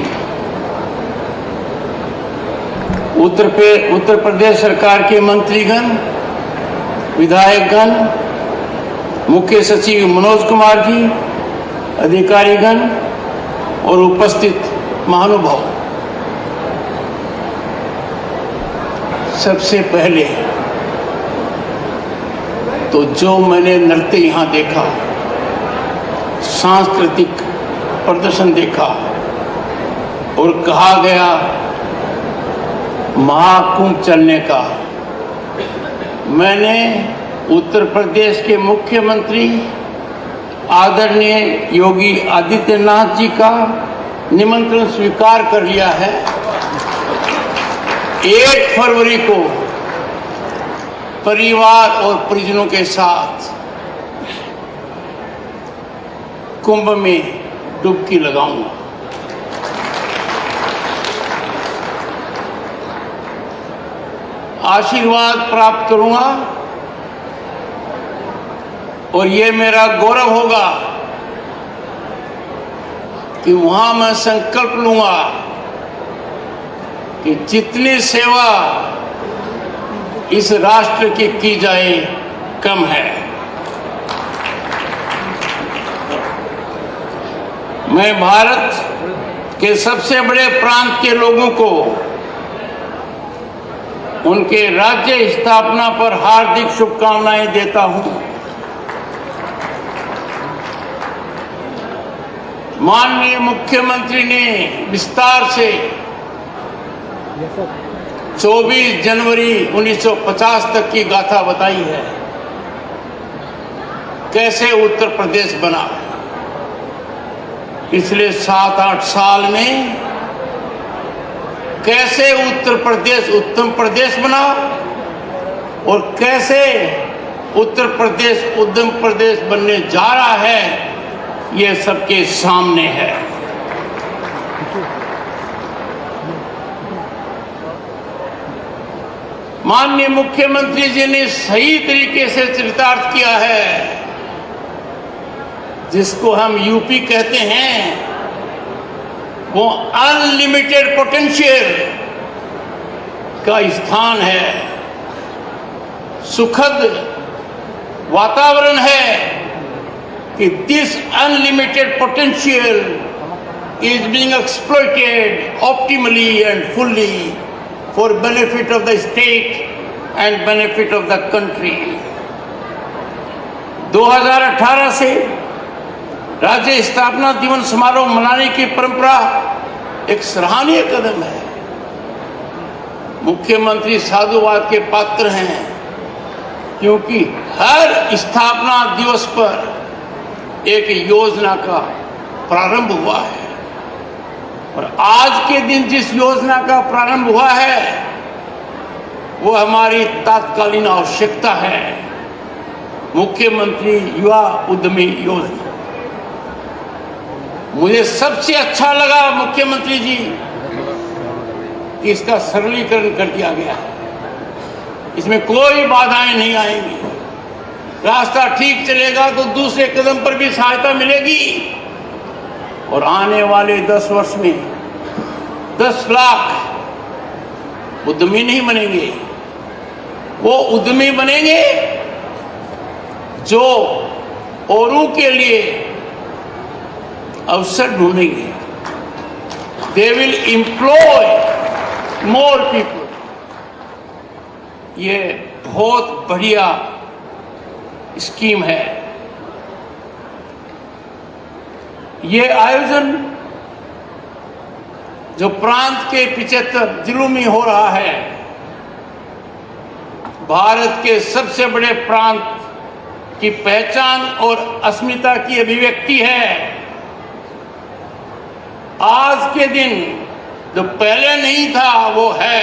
उत्तर प्रदेश सरकार के मंत्रीगण, विधायकगण, मुख्य सचिव मनोज कुमार जी, अधिकारीगण और उपस्थित महानुभाव, सबसे पहले तो जो मैंने नृत्य यहाँ देखा, सांस्कृतिक प्रदर्शन देखा और कहा गया महाकुंभ चलने का। मैंने उत्तर प्रदेश के मुख्यमंत्री आदरणीय योगी आदित्यनाथ जी का निमंत्रण स्वीकार कर लिया है। 1 फरवरी को परिवार और परिजनों के साथ कुंभ में डुबकी लगाऊंगा। आशीर्वाद प्राप्त करूंगा और ये मेरा गौरव होगा कि वहां मैं संकल्प लूंगा कि जितनी सेवा इस राष्ट्र की जाए कम है। मैं भारत के सबसे बड़े प्रांत के लोगों को उनके राज्य स्थापना पर हार्दिक शुभकामनाएं देता हूं। माननीय मुख्यमंत्री ने विस्तार से 24 जनवरी 1950 तक की गाथा बताई है, कैसे उत्तर प्रदेश बना। पिछले 7-8 साल में कैसे उत्तर प्रदेश उत्तम प्रदेश बना और कैसे उत्तर प्रदेश उद्यम प्रदेश बनने जा रहा है, ये सबके सामने है। माननीय मुख्यमंत्री जी ने सही तरीके से चरितार्थ किया है। जिसको हम यूपी कहते हैं, वो अनलिमिटेड पोटेंशियल का स्थान है, सुखद वातावरण है कि this unlimited potential is being exploited optimally and fully for benefit of the state and benefit of the country. 2018 से राज्य स्थापना दिवस समारोह मनाने की परंपरा एक सराहनीय कदम है। मुख्यमंत्री साधुवाद के पात्र हैं, क्योंकि हर स्थापना दिवस पर एक योजना का प्रारंभ हुआ है और आज के दिन जिस योजना का प्रारंभ हुआ है वो हमारी तात्कालीन आवश्यकता है, मुख्यमंत्री युवा उद्यमी योजना। मुझे सबसे अच्छा लगा मुख्यमंत्री जी कि इसका सरलीकरण कर दिया गया है, इसमें कोई बाधाएं नहीं आएंगी। रास्ता ठीक चलेगा तो दूसरे कदम पर भी सहायता मिलेगी और आने वाले 10 वर्ष में 10 लाख उद्यमी नहीं बनेंगे, वो उद्यमी बनेंगे जो औरों के लिए अवसर ढूंढेंगे। They will employ more people. ये बहुत बढ़िया स्कीम है। ये आयोजन जो प्रांत के 75 जिलों में हो रहा है, भारत के सबसे बड़े प्रांत की पहचान और अस्मिता की अभिव्यक्ति है। आज के दिन जो पहले नहीं था वो है।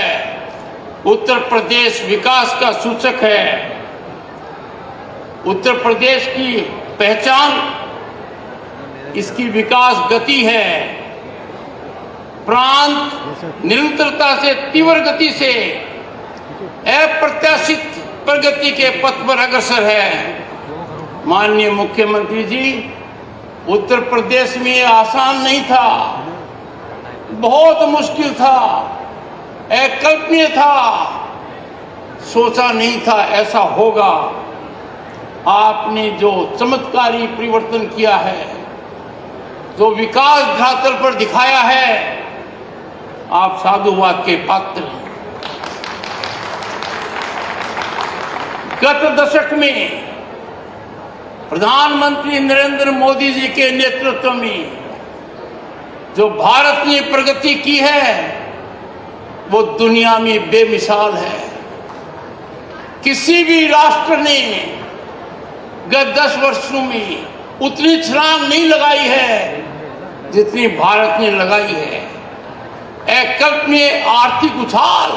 उत्तर प्रदेश विकास का सूचक है। उत्तर प्रदेश की पहचान इसकी विकास गति है। प्रांत निरंतरता से तीव्र गति से अप्रत्याशित प्रगति के पथ पर अग्रसर है। माननीय मुख्यमंत्री जी, उत्तर प्रदेश में ये आसान नहीं था, बहुत मुश्किल था, अकल्पनीय था, सोचा नहीं था ऐसा होगा। आपने जो चमत्कारी परिवर्तन किया है, जो विकास धरातल पर दिखाया है, आप साधुवाद के पात्र हैं। गत दशक में प्रधानमंत्री नरेंद्र मोदी जी के नेतृत्व में जो भारत ने प्रगति की है वो दुनिया में बेमिसाल है। किसी भी राष्ट्र ने गत 10 वर्षों में उतनी छलांग नहीं लगाई है जितनी भारत ने लगाई है। अकल्पनीय आर्थिक उछाल।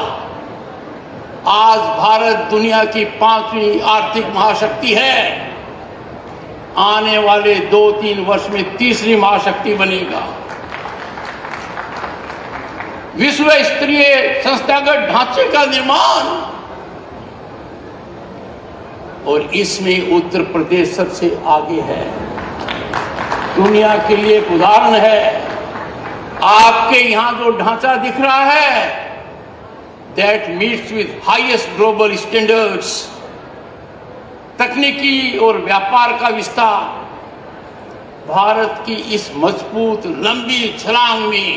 आज भारत दुनिया की 5वीं आर्थिक महाशक्ति है। आने वाले 2-3 वर्ष में 3री महाशक्ति बनेगा। विश्व स्तरीय संस्थागत ढांचे का निर्माण, और इसमें उत्तर प्रदेश सबसे आगे है। दुनिया के लिए एक उदाहरण है। आपके यहां जो ढांचा दिख रहा है, that meets with highest global standards. तकनीकी और व्यापार का विस्तार भारत की इस मजबूत लंबी छलांग में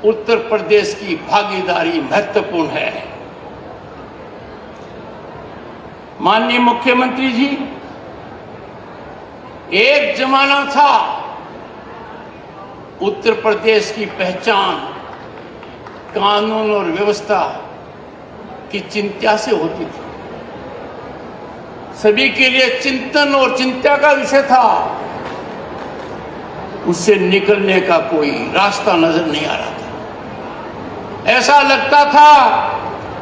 उत्तर प्रदेश की भागीदारी महत्वपूर्ण है। माननीय मुख्यमंत्री जी, एक जमाना था उत्तर प्रदेश की पहचान कानून और व्यवस्था की चिंता से होती थी। सभी के लिए चिंतन और चिंता का विषय था। उससे निकलने का कोई रास्ता नजर नहीं आ रहा था। ऐसा लगता था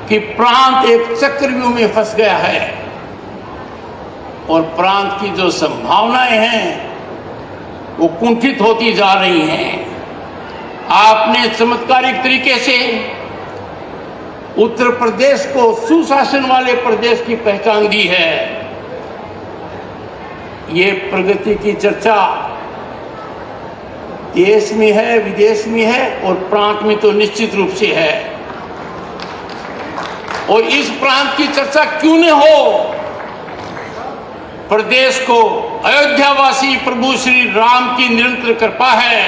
कि प्रांत एक चक्रव्यूह में फंस गया है और प्रांत की जो संभावनाएं हैं वो कुंठित होती जा रही हैं। आपने चमत्कारिक तरीके से उत्तर प्रदेश को सुशासन वाले प्रदेश की पहचान दी है। ये प्रगति की चर्चा देश में है, विदेश में है और प्रांत में तो निश्चित रूप से है। और इस प्रांत की चर्चा क्यों न हो। प्रदेश को अयोध्यावासी प्रभु श्री राम की निरंतर कृपा है।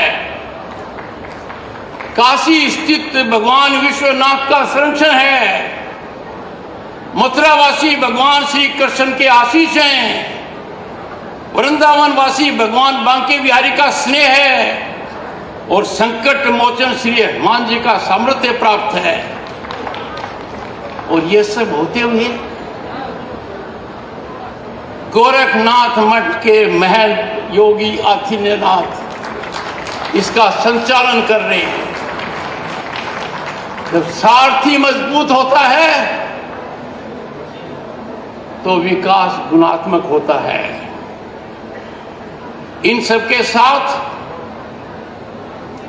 काशी स्थित भगवान विश्वनाथ का संरक्षण है। मथुरावासी भगवान श्री कृष्ण के आशीष हैं। वृंदावन वासी भगवान बांके बिहारी का स्नेह है और संकट मोचन श्री हनुमान जी का सामर्थ्य प्राप्त है। और ये सब होते हुए गोरखनाथ मठ के महल योगी आदित्यनाथ इसका संचालन कर रहे हैं। जब सारथी मजबूत होता है तो विकास गुणात्मक होता है। इन सबके साथ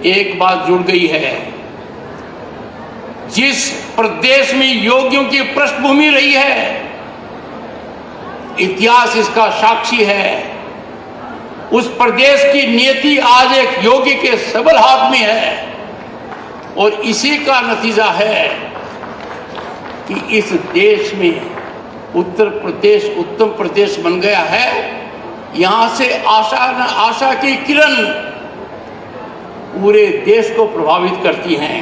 एक बात जुड़ गई है। जिस प्रदेश में योगियों की पृष्ठभूमि रही है, इतिहास इसका साक्षी है। उस प्रदेश की नियति आज एक योगी के सबल हाथ में है और इसी का नतीजा है कि इस देश में उत्तर प्रदेश उत्तम प्रदेश बन गया है। यहां से आशा की किरण पूरे देश को प्रभावित करती हैं।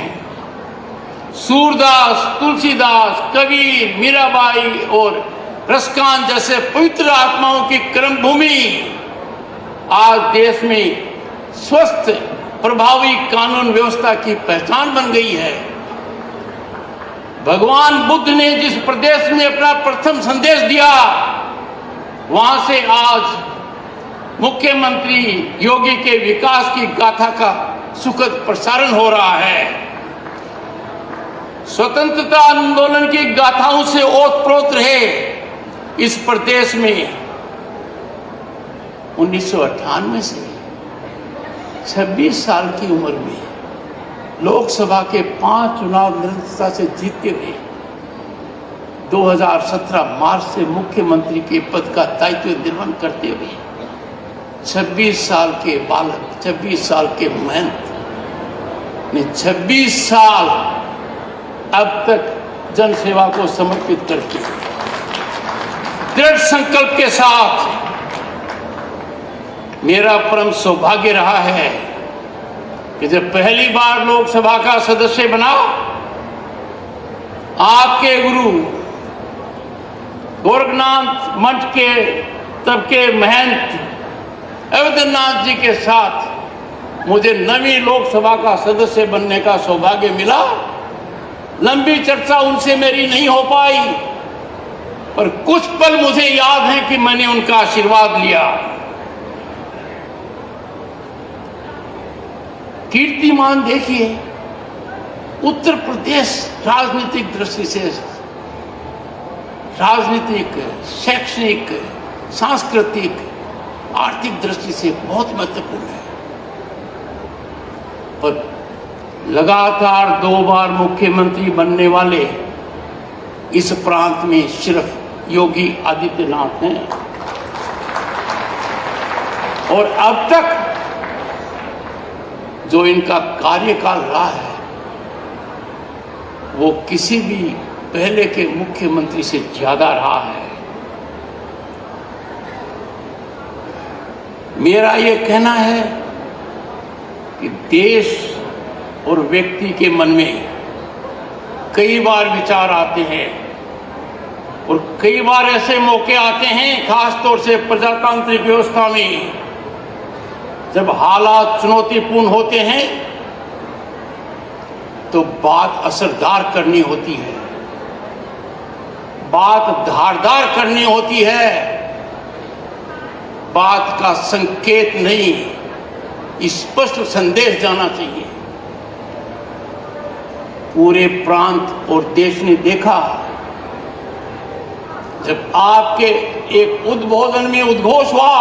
सूरदास, तुलसीदास, कबीर, मीराबाई और रसकान जैसे पवित्र आत्माओं की कर्मभूमि आज देश में स्वस्थ प्रभावी कानून व्यवस्था की पहचान बन गई है। भगवान बुद्ध ने जिस प्रदेश में अपना प्रथम संदेश दिया, वहां से आज मुख्यमंत्री योगी के विकास की गाथा का सुखद प्रसारण हो रहा है। स्वतंत्रता आंदोलन की गाथाओं से ओतप्रोत रहे इस प्रदेश में 1998 से 26 साल की उम्र में लोकसभा के 5 चुनाव निरंतरता से जीतते हुए 2017 मार्च से मुख्यमंत्री के पद का दायित्व निर्वहन करते हुए 26 साल के बालक, 26 साल के महंत ने 26 साल अब तक जन सेवा को समर्पित करके दृढ़ संकल्प के साथ मेरा परम सौभाग्य रहा है कि जब पहली बार लोकसभा का सदस्य बना, आपके गुरु गोरखनाथ मठ के तब के महंत अवधनाथ जी के साथ मुझे 9वीं लोकसभा का सदस्य बनने का सौभाग्य मिला। लंबी चर्चा उनसे मेरी नहीं हो पाई, पर कुछ पल मुझे याद है कि मैंने उनका आशीर्वाद लिया। कीर्तिमान देखिए, उत्तर प्रदेश राजनीतिक दृष्टि से, राजनीतिक, शैक्षणिक, सांस्कृतिक, आर्थिक दृष्टि से बहुत महत्वपूर्ण है, पर लगातार 2 बार मुख्यमंत्री बनने वाले इस प्रांत में सिर्फ योगी आदित्यनाथ हैं। और अब तक जो इनका कार्यकाल रहा है वो किसी भी पहले के मुख्यमंत्री से ज्यादा रहा है। मेरा ये कहना है कि देश और व्यक्ति के मन में कई बार विचार आते हैं और कई बार ऐसे मौके आते हैं, खासतौर से प्रजातांत्रिक व्यवस्था में, जब हालात चुनौतीपूर्ण होते हैं तो बात असरदार करनी होती है, बात धारदार करनी होती है, बात का संकेत नहीं, स्पष्ट संदेश जाना चाहिए। पूरे प्रांत और देश ने देखा, जब आपके एक उद्बोधन में उद्घोष हुआ,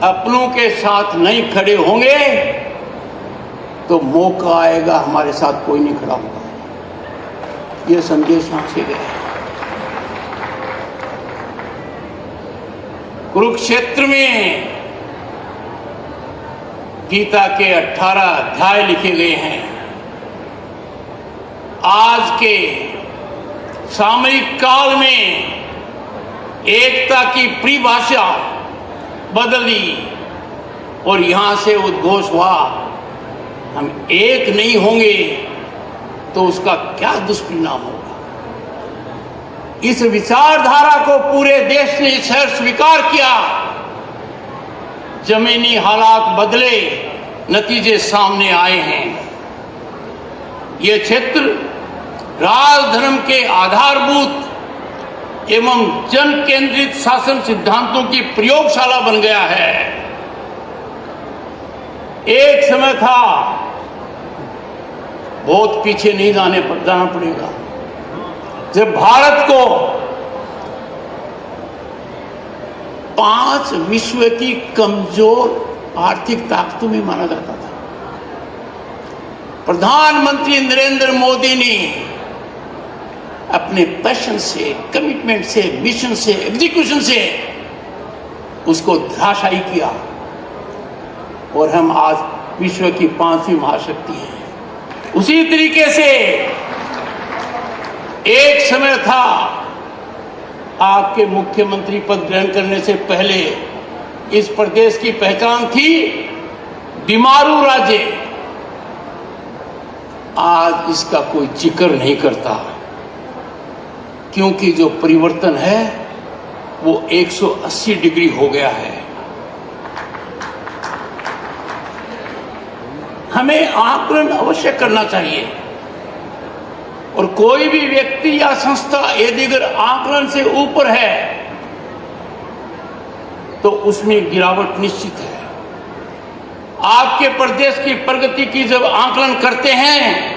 अपनों के साथ नहीं खड़े होंगे तो मौका आएगा हमारे साथ कोई नहीं खड़ा होगा। यह संदेश वहां से गया। कुरुक्षेत्र में गीता के 18 अध्याय लिखे गए हैं। आज के सामयिक काल में एकता की परिभाषा बदली और यहां से उद्घोष हुआ, हम एक नहीं होंगे तो उसका क्या दुष्परिणाम होगा। इस विचारधारा को पूरे देश ने स्वीकार किया। जमीनी हालात बदले, नतीजे सामने आए हैं। यह क्षेत्र राजधर्म के आधारभूत एवं जन केंद्रित शासन सिद्धांतों की प्रयोगशाला बन गया है। एक समय था, बहुत पीछे नहीं जाना पड़ेगा, जब भारत को 5 विश्व की कमजोर आर्थिक ताकतों में माना जाता था। प्रधानमंत्री नरेंद्र मोदी ने अपने पैशन से, कमिटमेंट से, मिशन से, एग्जीक्यूशन से उसको धराशायी किया और हम आज विश्व की 5वीं महाशक्ति हैं। उसी तरीके से एक समय था, आपके मुख्यमंत्री पद ग्रहण करने से पहले इस प्रदेश की पहचान थी बीमारू राज्य। आज इसका कोई जिक्र नहीं करता, क्योंकि जो परिवर्तन है वो 180 डिग्री हो गया है। हमें आकलन अवश्य करना चाहिए और कोई भी व्यक्ति या संस्था यदि अगर आकलन से ऊपर है तो उसमें गिरावट निश्चित है। आपके प्रदेश की प्रगति की जब आकलन करते हैं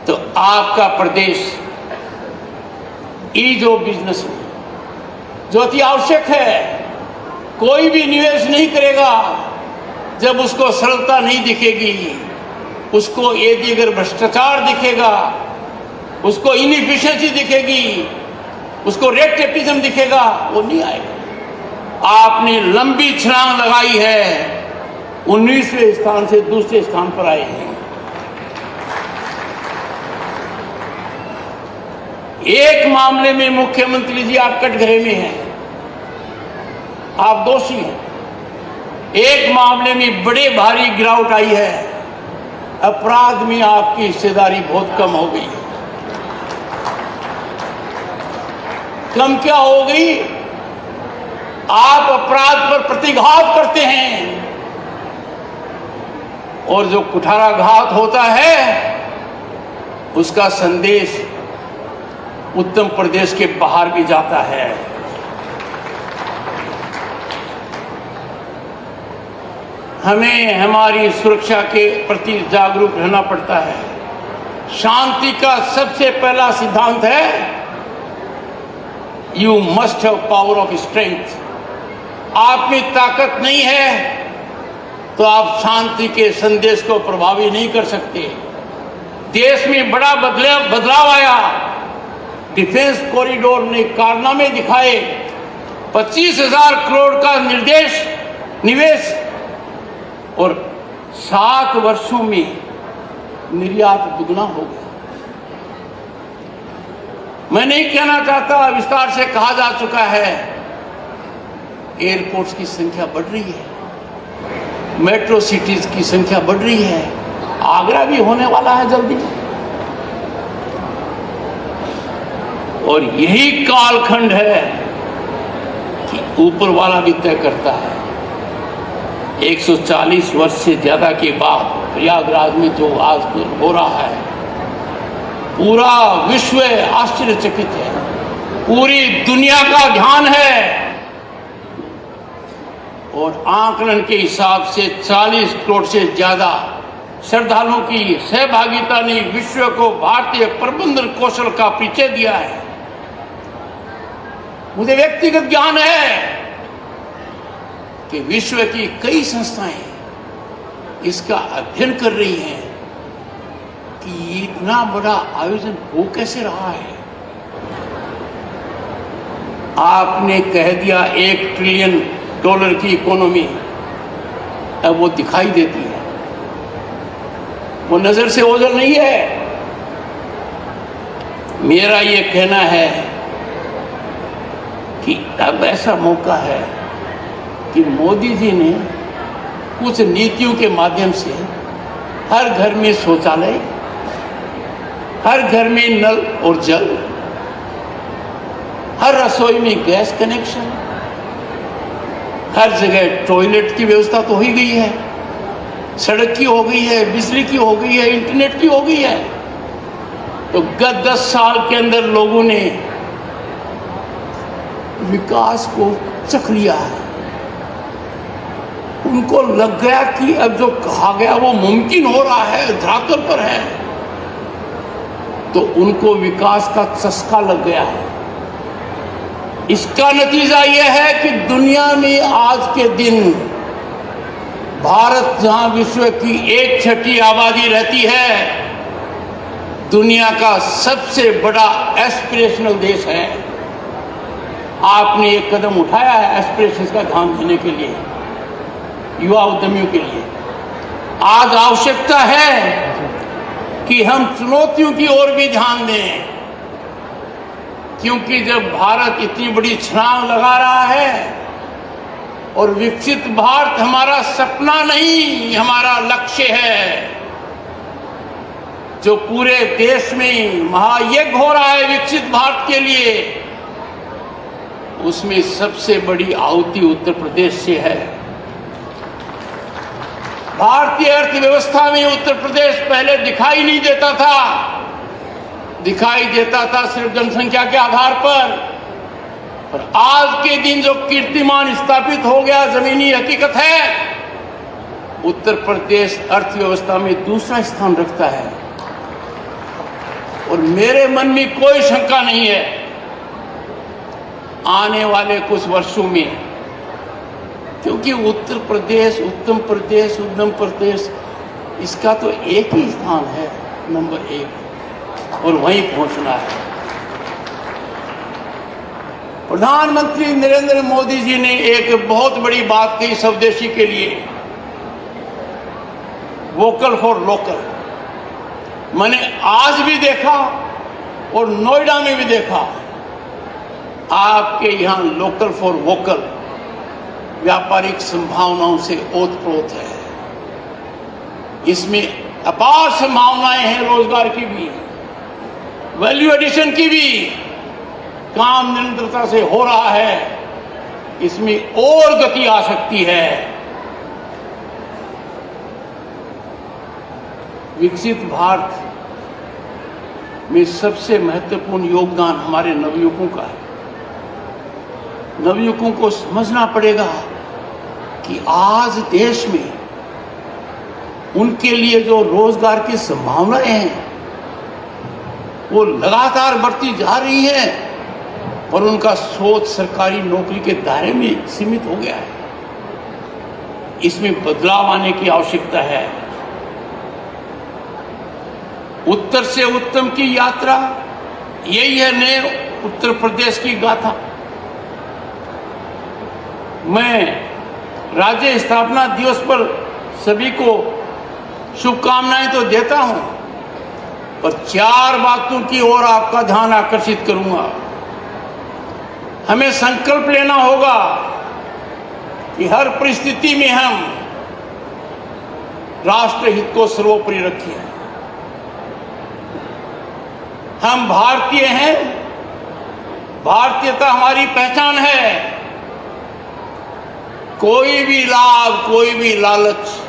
तो आपका प्रदेश ईज ऑफ बिजनेस में जो अति आवश्यक है, कोई भी निवेश नहीं करेगा जब उसको सरलता नहीं दिखेगी, उसको यदि अगर भ्रष्टाचार दिखेगा, उसको इनएफिशिएंसी दिखेगी, उसको रेट टेपिज्म दिखेगा, वो नहीं आएगा। आपने लंबी छलांग लगाई है, 19वें स्थान से दूसरे स्थान पर आए हैं। एक मामले में मुख्यमंत्री जी आप कटघरे में हैं, आप दोषी हैं। एक मामले में बड़े भारी गिरावट आई है, अपराध में आपकी हिस्सेदारी बहुत कम हो गई है। कम क्या हो गई? आप अपराध पर प्रतिघात करते हैं और जो कुठाराघात होता है उसका संदेश उत्तर प्रदेश के बाहर भी जाता है। हमें हमारी सुरक्षा के प्रति जागरूक रहना पड़ता है। शांति का सबसे पहला सिद्धांत है you must have power of strength. आप में ताकत नहीं है तो आप शांति के संदेश को प्रभावी नहीं कर सकते। देश में बड़ा बदलाव आया। डिफेंस कॉरिडोर ने कारनामे दिखाए। 25,000 करोड़ का निवेश और 7 वर्षों में निर्यात दुगना हो गया। मैं नहीं कहना चाहता, विस्तार से कहा जा चुका है, एयरपोर्ट्स की संख्या बढ़ रही है, मेट्रो सिटीज की संख्या बढ़ रही है, आगरा भी होने वाला है जल्दी। और यही कालखंड है कि ऊपर वाला भी तय करता है। 140 वर्ष से ज्यादा के बाद प्रयागराज में जो आज हो रहा है, पूरा विश्व आश्चर्यचकित है, पूरी दुनिया का ध्यान है। और आंकलन के हिसाब से 40 करोड़ से ज्यादा श्रद्धालुओं की सहभागिता ने विश्व को भारतीय प्रबंधन कौशल का परिचय दिया है। मुझे व्यक्तिगत ज्ञान है कि विश्व की कई संस्थाएं इसका अध्ययन कर रही हैं कि इतना बड़ा आयोजन हो कैसे रहा है। आपने कह दिया $1 ट्रिलियन की इकोनॉमी, अब वो दिखाई देती है, वो नजर से ओझल नहीं है। मेरा ये कहना है कि अब ऐसा मौका है कि मोदी जी ने कुछ नीतियों के माध्यम से हर घर में शौचालय, हर घर में नल और जल, हर रसोई में गैस कनेक्शन, हर जगह टॉयलेट की व्यवस्था तो हो ही गई है, सड़क की हो गई है, बिजली की हो गई है, इंटरनेट की हो गई है। तो गत 10 साल के अंदर लोगों ने विकास को चख लिया है। उनको लग गया कि अब जो कहा गया वो मुमकिन हो रहा है, धरातल पर है, तो उनको विकास का चस्का लग गया है। इसका नतीजा यह है कि दुनिया में आज के दिन भारत, जहां विश्व की 1/6 आबादी रहती है, दुनिया का सबसे बड़ा एस्पिरेशनल देश है। आपने एक कदम उठाया है एस्पिरेशंस का ध्यान देने के लिए, युवा उद्यमियों के लिए। आज आवश्यकता है कि हम चुनौतियों की ओर भी ध्यान दें, क्योंकि जब भारत इतनी बड़ी छलांग लगा रहा है और विकसित भारत हमारा सपना नहीं, हमारा लक्ष्य है, जो पूरे देश में महायज्ञ हो रहा है विकसित भारत के लिए, उसमें सबसे बड़ी आहुति उत्तर प्रदेश से है। भारतीय अर्थव्यवस्था में उत्तर प्रदेश पहले दिखाई नहीं देता था, दिखाई देता था सिर्फ जनसंख्या के आधार पर। और आज के दिन जो कीर्तिमान स्थापित हो गया, जमीनी हकीकत है, उत्तर प्रदेश अर्थव्यवस्था में दूसरा स्थान रखता है। और मेरे मन में कोई शंका नहीं है, आने वाले कुछ वर्षों में, क्योंकि उत्तर प्रदेश, उत्तम प्रदेश, उद्यम प्रदेश, इसका तो एक ही स्थान है, नंबर 1, और वहीं पहुंचना है। प्रधानमंत्री नरेंद्र मोदी जी ने एक बहुत बड़ी बात कही स्वदेशी के लिए, वोकल फॉर लोकल। मैंने आज भी देखा और नोएडा में भी देखा, आपके यहाँ लोकल फॉर वोकल व्यापारिक संभावनाओं से ओतप्रोत है। इसमें अपार संभावनाएं हैं रोजगार की भी, वैल्यू एडिशन की भी। काम निरंतरता से हो रहा है, इसमें और गति आ सकती है। विकसित भारत में सबसे महत्वपूर्ण योगदान हमारे नवयुवकों का है। नवयुवकों को समझना पड़ेगा कि आज देश में उनके लिए जो रोजगार की संभावनाएं हैं वो लगातार बढ़ती जा रही है और उनका सोच सरकारी नौकरी के दायरे में सीमित हो गया है। इसमें बदलाव आने की आवश्यकता है। उत्तर से उत्तम की यात्रा, यही है नए उत्तर प्रदेश की गाथा। मैं राज्य स्थापना दिवस पर सभी को शुभकामनाएं तो देता हूं, पर 4 बातों की ओर आपका ध्यान आकर्षित करूंगा। हमें संकल्प लेना होगा कि हर परिस्थिति में हम राष्ट्र हित को सर्वोपरि रखें। हम भारतीय हैं, भारतीयता हमारी पहचान है। कोई भी लाभ, कोई भी लालच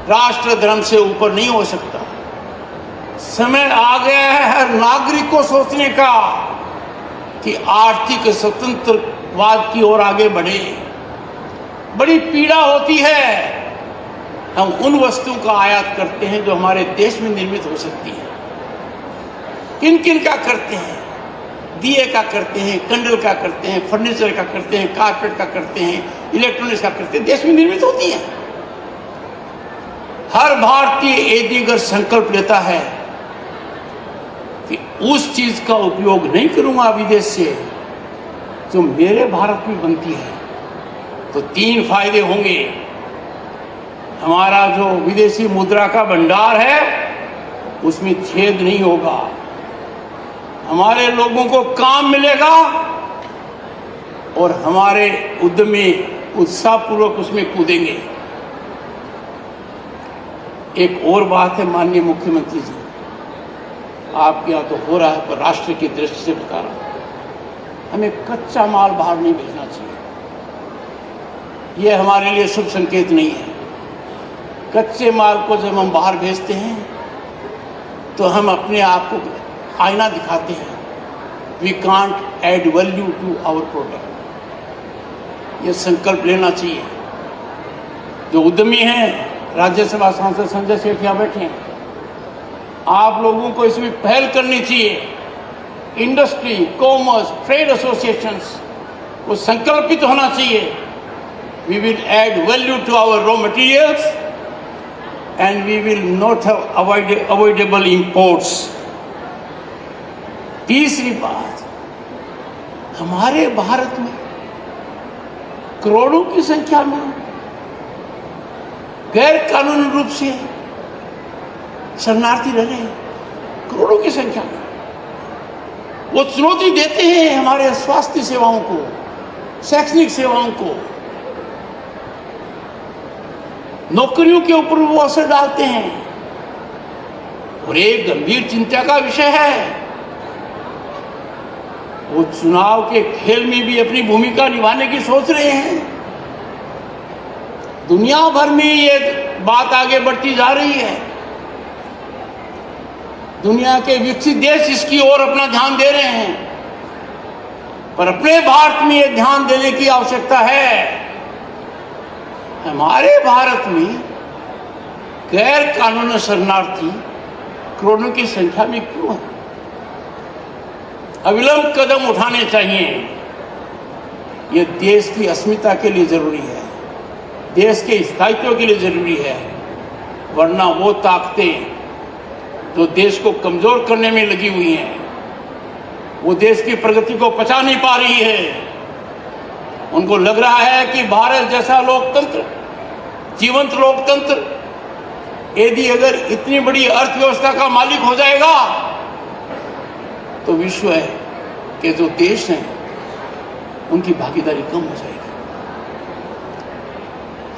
राष्ट्र धर्म से ऊपर नहीं हो सकता। समय आ गया है हर नागरिक को सोचने का कि आर्थिक स्वतंत्रवाद की ओर आगे बढ़े। बड़ी पीड़ा होती है, हम उन वस्तुओं का आयात करते हैं जो हमारे देश में निर्मित हो सकती है। किन किन का करते हैं? दिए का करते हैं, कंडल का करते हैं, फर्नीचर का करते हैं, कारपेट का करते हैं, इलेक्ट्रॉनिक्स का करते हैं, देश में निर्मित होती है। हर भारतीय यदि अगर संकल्प लेता है कि उस चीज का उपयोग नहीं करूंगा विदेश से जो मेरे भारत में बनती है, तो 3 फायदे होंगे। हमारा जो विदेशी मुद्रा का भंडार है उसमें छेद नहीं होगा, हमारे लोगों को काम मिलेगा और हमारे उद्यमी उत्साहपूर्वक उसमें कूदेंगे। एक और बात है माननीय मुख्यमंत्री जी, आपके यहाँ तो हो रहा है पर राष्ट्र की दृष्टि से बता रहा हूं, हमें कच्चा माल बाहर नहीं भेजना चाहिए। यह हमारे लिए शुभ संकेत नहीं है। कच्चे माल को जब हम बाहर भेजते हैं तो हम अपने आप को आईना दिखाते हैं। We can't add value to our product. ये संकल्प लेना चाहिए। जो उद्यमी हैं, राज्यसभा सांसद संजय सेठ यहाँ बैठे हैं, आप लोगों को इसमें पहल करनी चाहिए। इंडस्ट्री, कॉमर्स, ट्रेड एसोसिएशंस को संकल्पित होना चाहिए। We will add value to our raw materials and we will not have avoidable imports. तीसरी बात, हमारे भारत में करोड़ों की संख्या में गैर कानूनी रूप से शरणार्थी रह रहे हैं, करोड़ों की संख्या में। वो चुनौती देते हैं हमारे स्वास्थ्य सेवाओं को, शैक्षणिक सेवाओं को, नौकरियों के ऊपर वो असर डालते हैं और एक गंभीर चिंता का विषय है। वो चुनाव के खेल में भी अपनी भूमिका निभाने की सोच रहे हैं। दुनिया भर में ये बात आगे बढ़ती जा रही है। दुनिया के विकसित देश इसकी ओर अपना ध्यान दे रहे हैं, पर अपने भारत में ये ध्यान देने की आवश्यकता है। हमारे भारत में गैर कानूनी शरणार्थी करोड़ों की संख्या में क्यों है? अविलंब कदम उठाने चाहिए। यह देश की अस्मिता के लिए जरूरी है, देश के स्थायित्व के लिए जरूरी है, वरना वो ताकतें जो देश को कमजोर करने में लगी हुई हैं, वो देश की प्रगति को पचा नहीं पा रही है। उनको लग रहा है कि भारत जैसा लोकतंत्र, जीवंत लोकतंत्र, यदि अगर इतनी बड़ी अर्थव्यवस्था का मालिक हो जाएगा तो विश्व है के जो देश हैं उनकी भागीदारी कम हो जाएगी।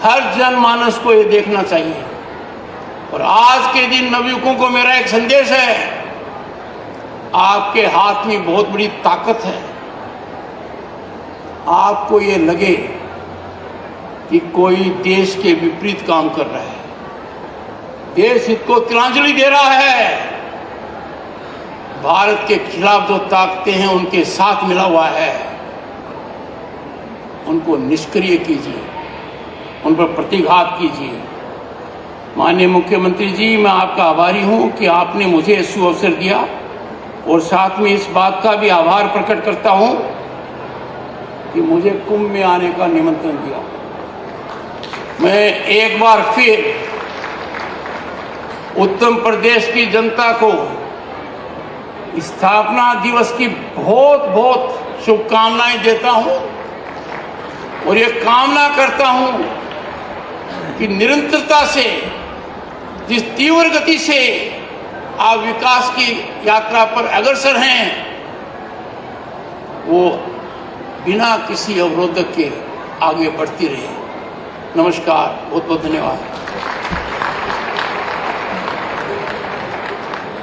हर जनमानस को ये देखना चाहिए। और आज के दिन नवयुवकों को मेरा एक संदेश है आपके हाथ में बहुत बड़ी ताकत है। आपको ये लगे कि कोई देश के विपरीत काम कर रहा है, देश हित को तिलांजलि दे रहा है, भारत के खिलाफ जो ताकतें हैं उनके साथ मिला हुआ है, उनको निष्क्रिय कीजिए, उन पर प्रतिघात कीजिए। माननीय मुख्यमंत्री जी, मैं आपका आभारी हूं कि आपने मुझे इस अवसर दिया और साथ में इस बात का भी आभार प्रकट करता हूं कि मुझे कुंभ में आने का निमंत्रण दिया। मैं एक बार फिर उत्तर प्रदेश की जनता को स्थापना दिवस की बहुत बहुत शुभकामनाएं देता हूं और ये कामना करता हूं कि निरंतरता से, जिस तीव्र गति से आप विकास की यात्रा पर अग्रसर हैं, वो बिना किसी अवरोधक के आगे बढ़ती रहे। नमस्कार, बहुत बहुत धन्यवाद।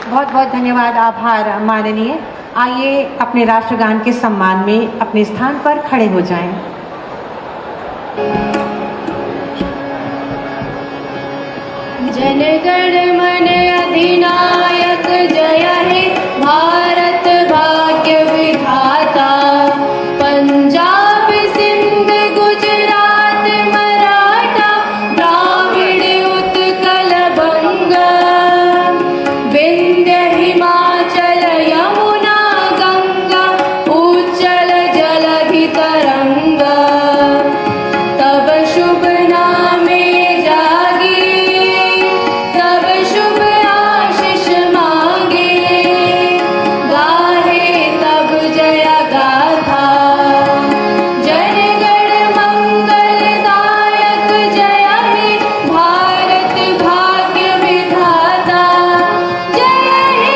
बहुत बहुत धन्यवाद, आभार माननीय। आइए अपने राष्ट्रगान के सम्मान में अपने स्थान पर खड़े हो जाएं। जनगण मन अधिनायक जय हे भारत भाग्य विधाता। पंजाब सिंध गुजरात मराठा द्राविड़ उत्कल बंगा। विंध्य हिमाचल यमुना गंगा उच्चल जलधि तरंगा। तब शुभ नामे जागी, तब शुभ आशीष मांगे। गाहे तब जय गाथा, जनगण मंगलदायक जय हे भारत भाग्य विधाता। जय हे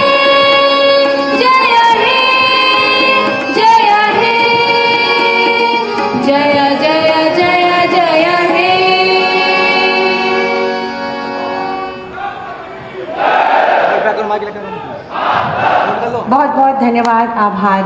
जय हे जय हे, जय जय जय जय हे। बहुत बहुत धन्यवाद, आभार।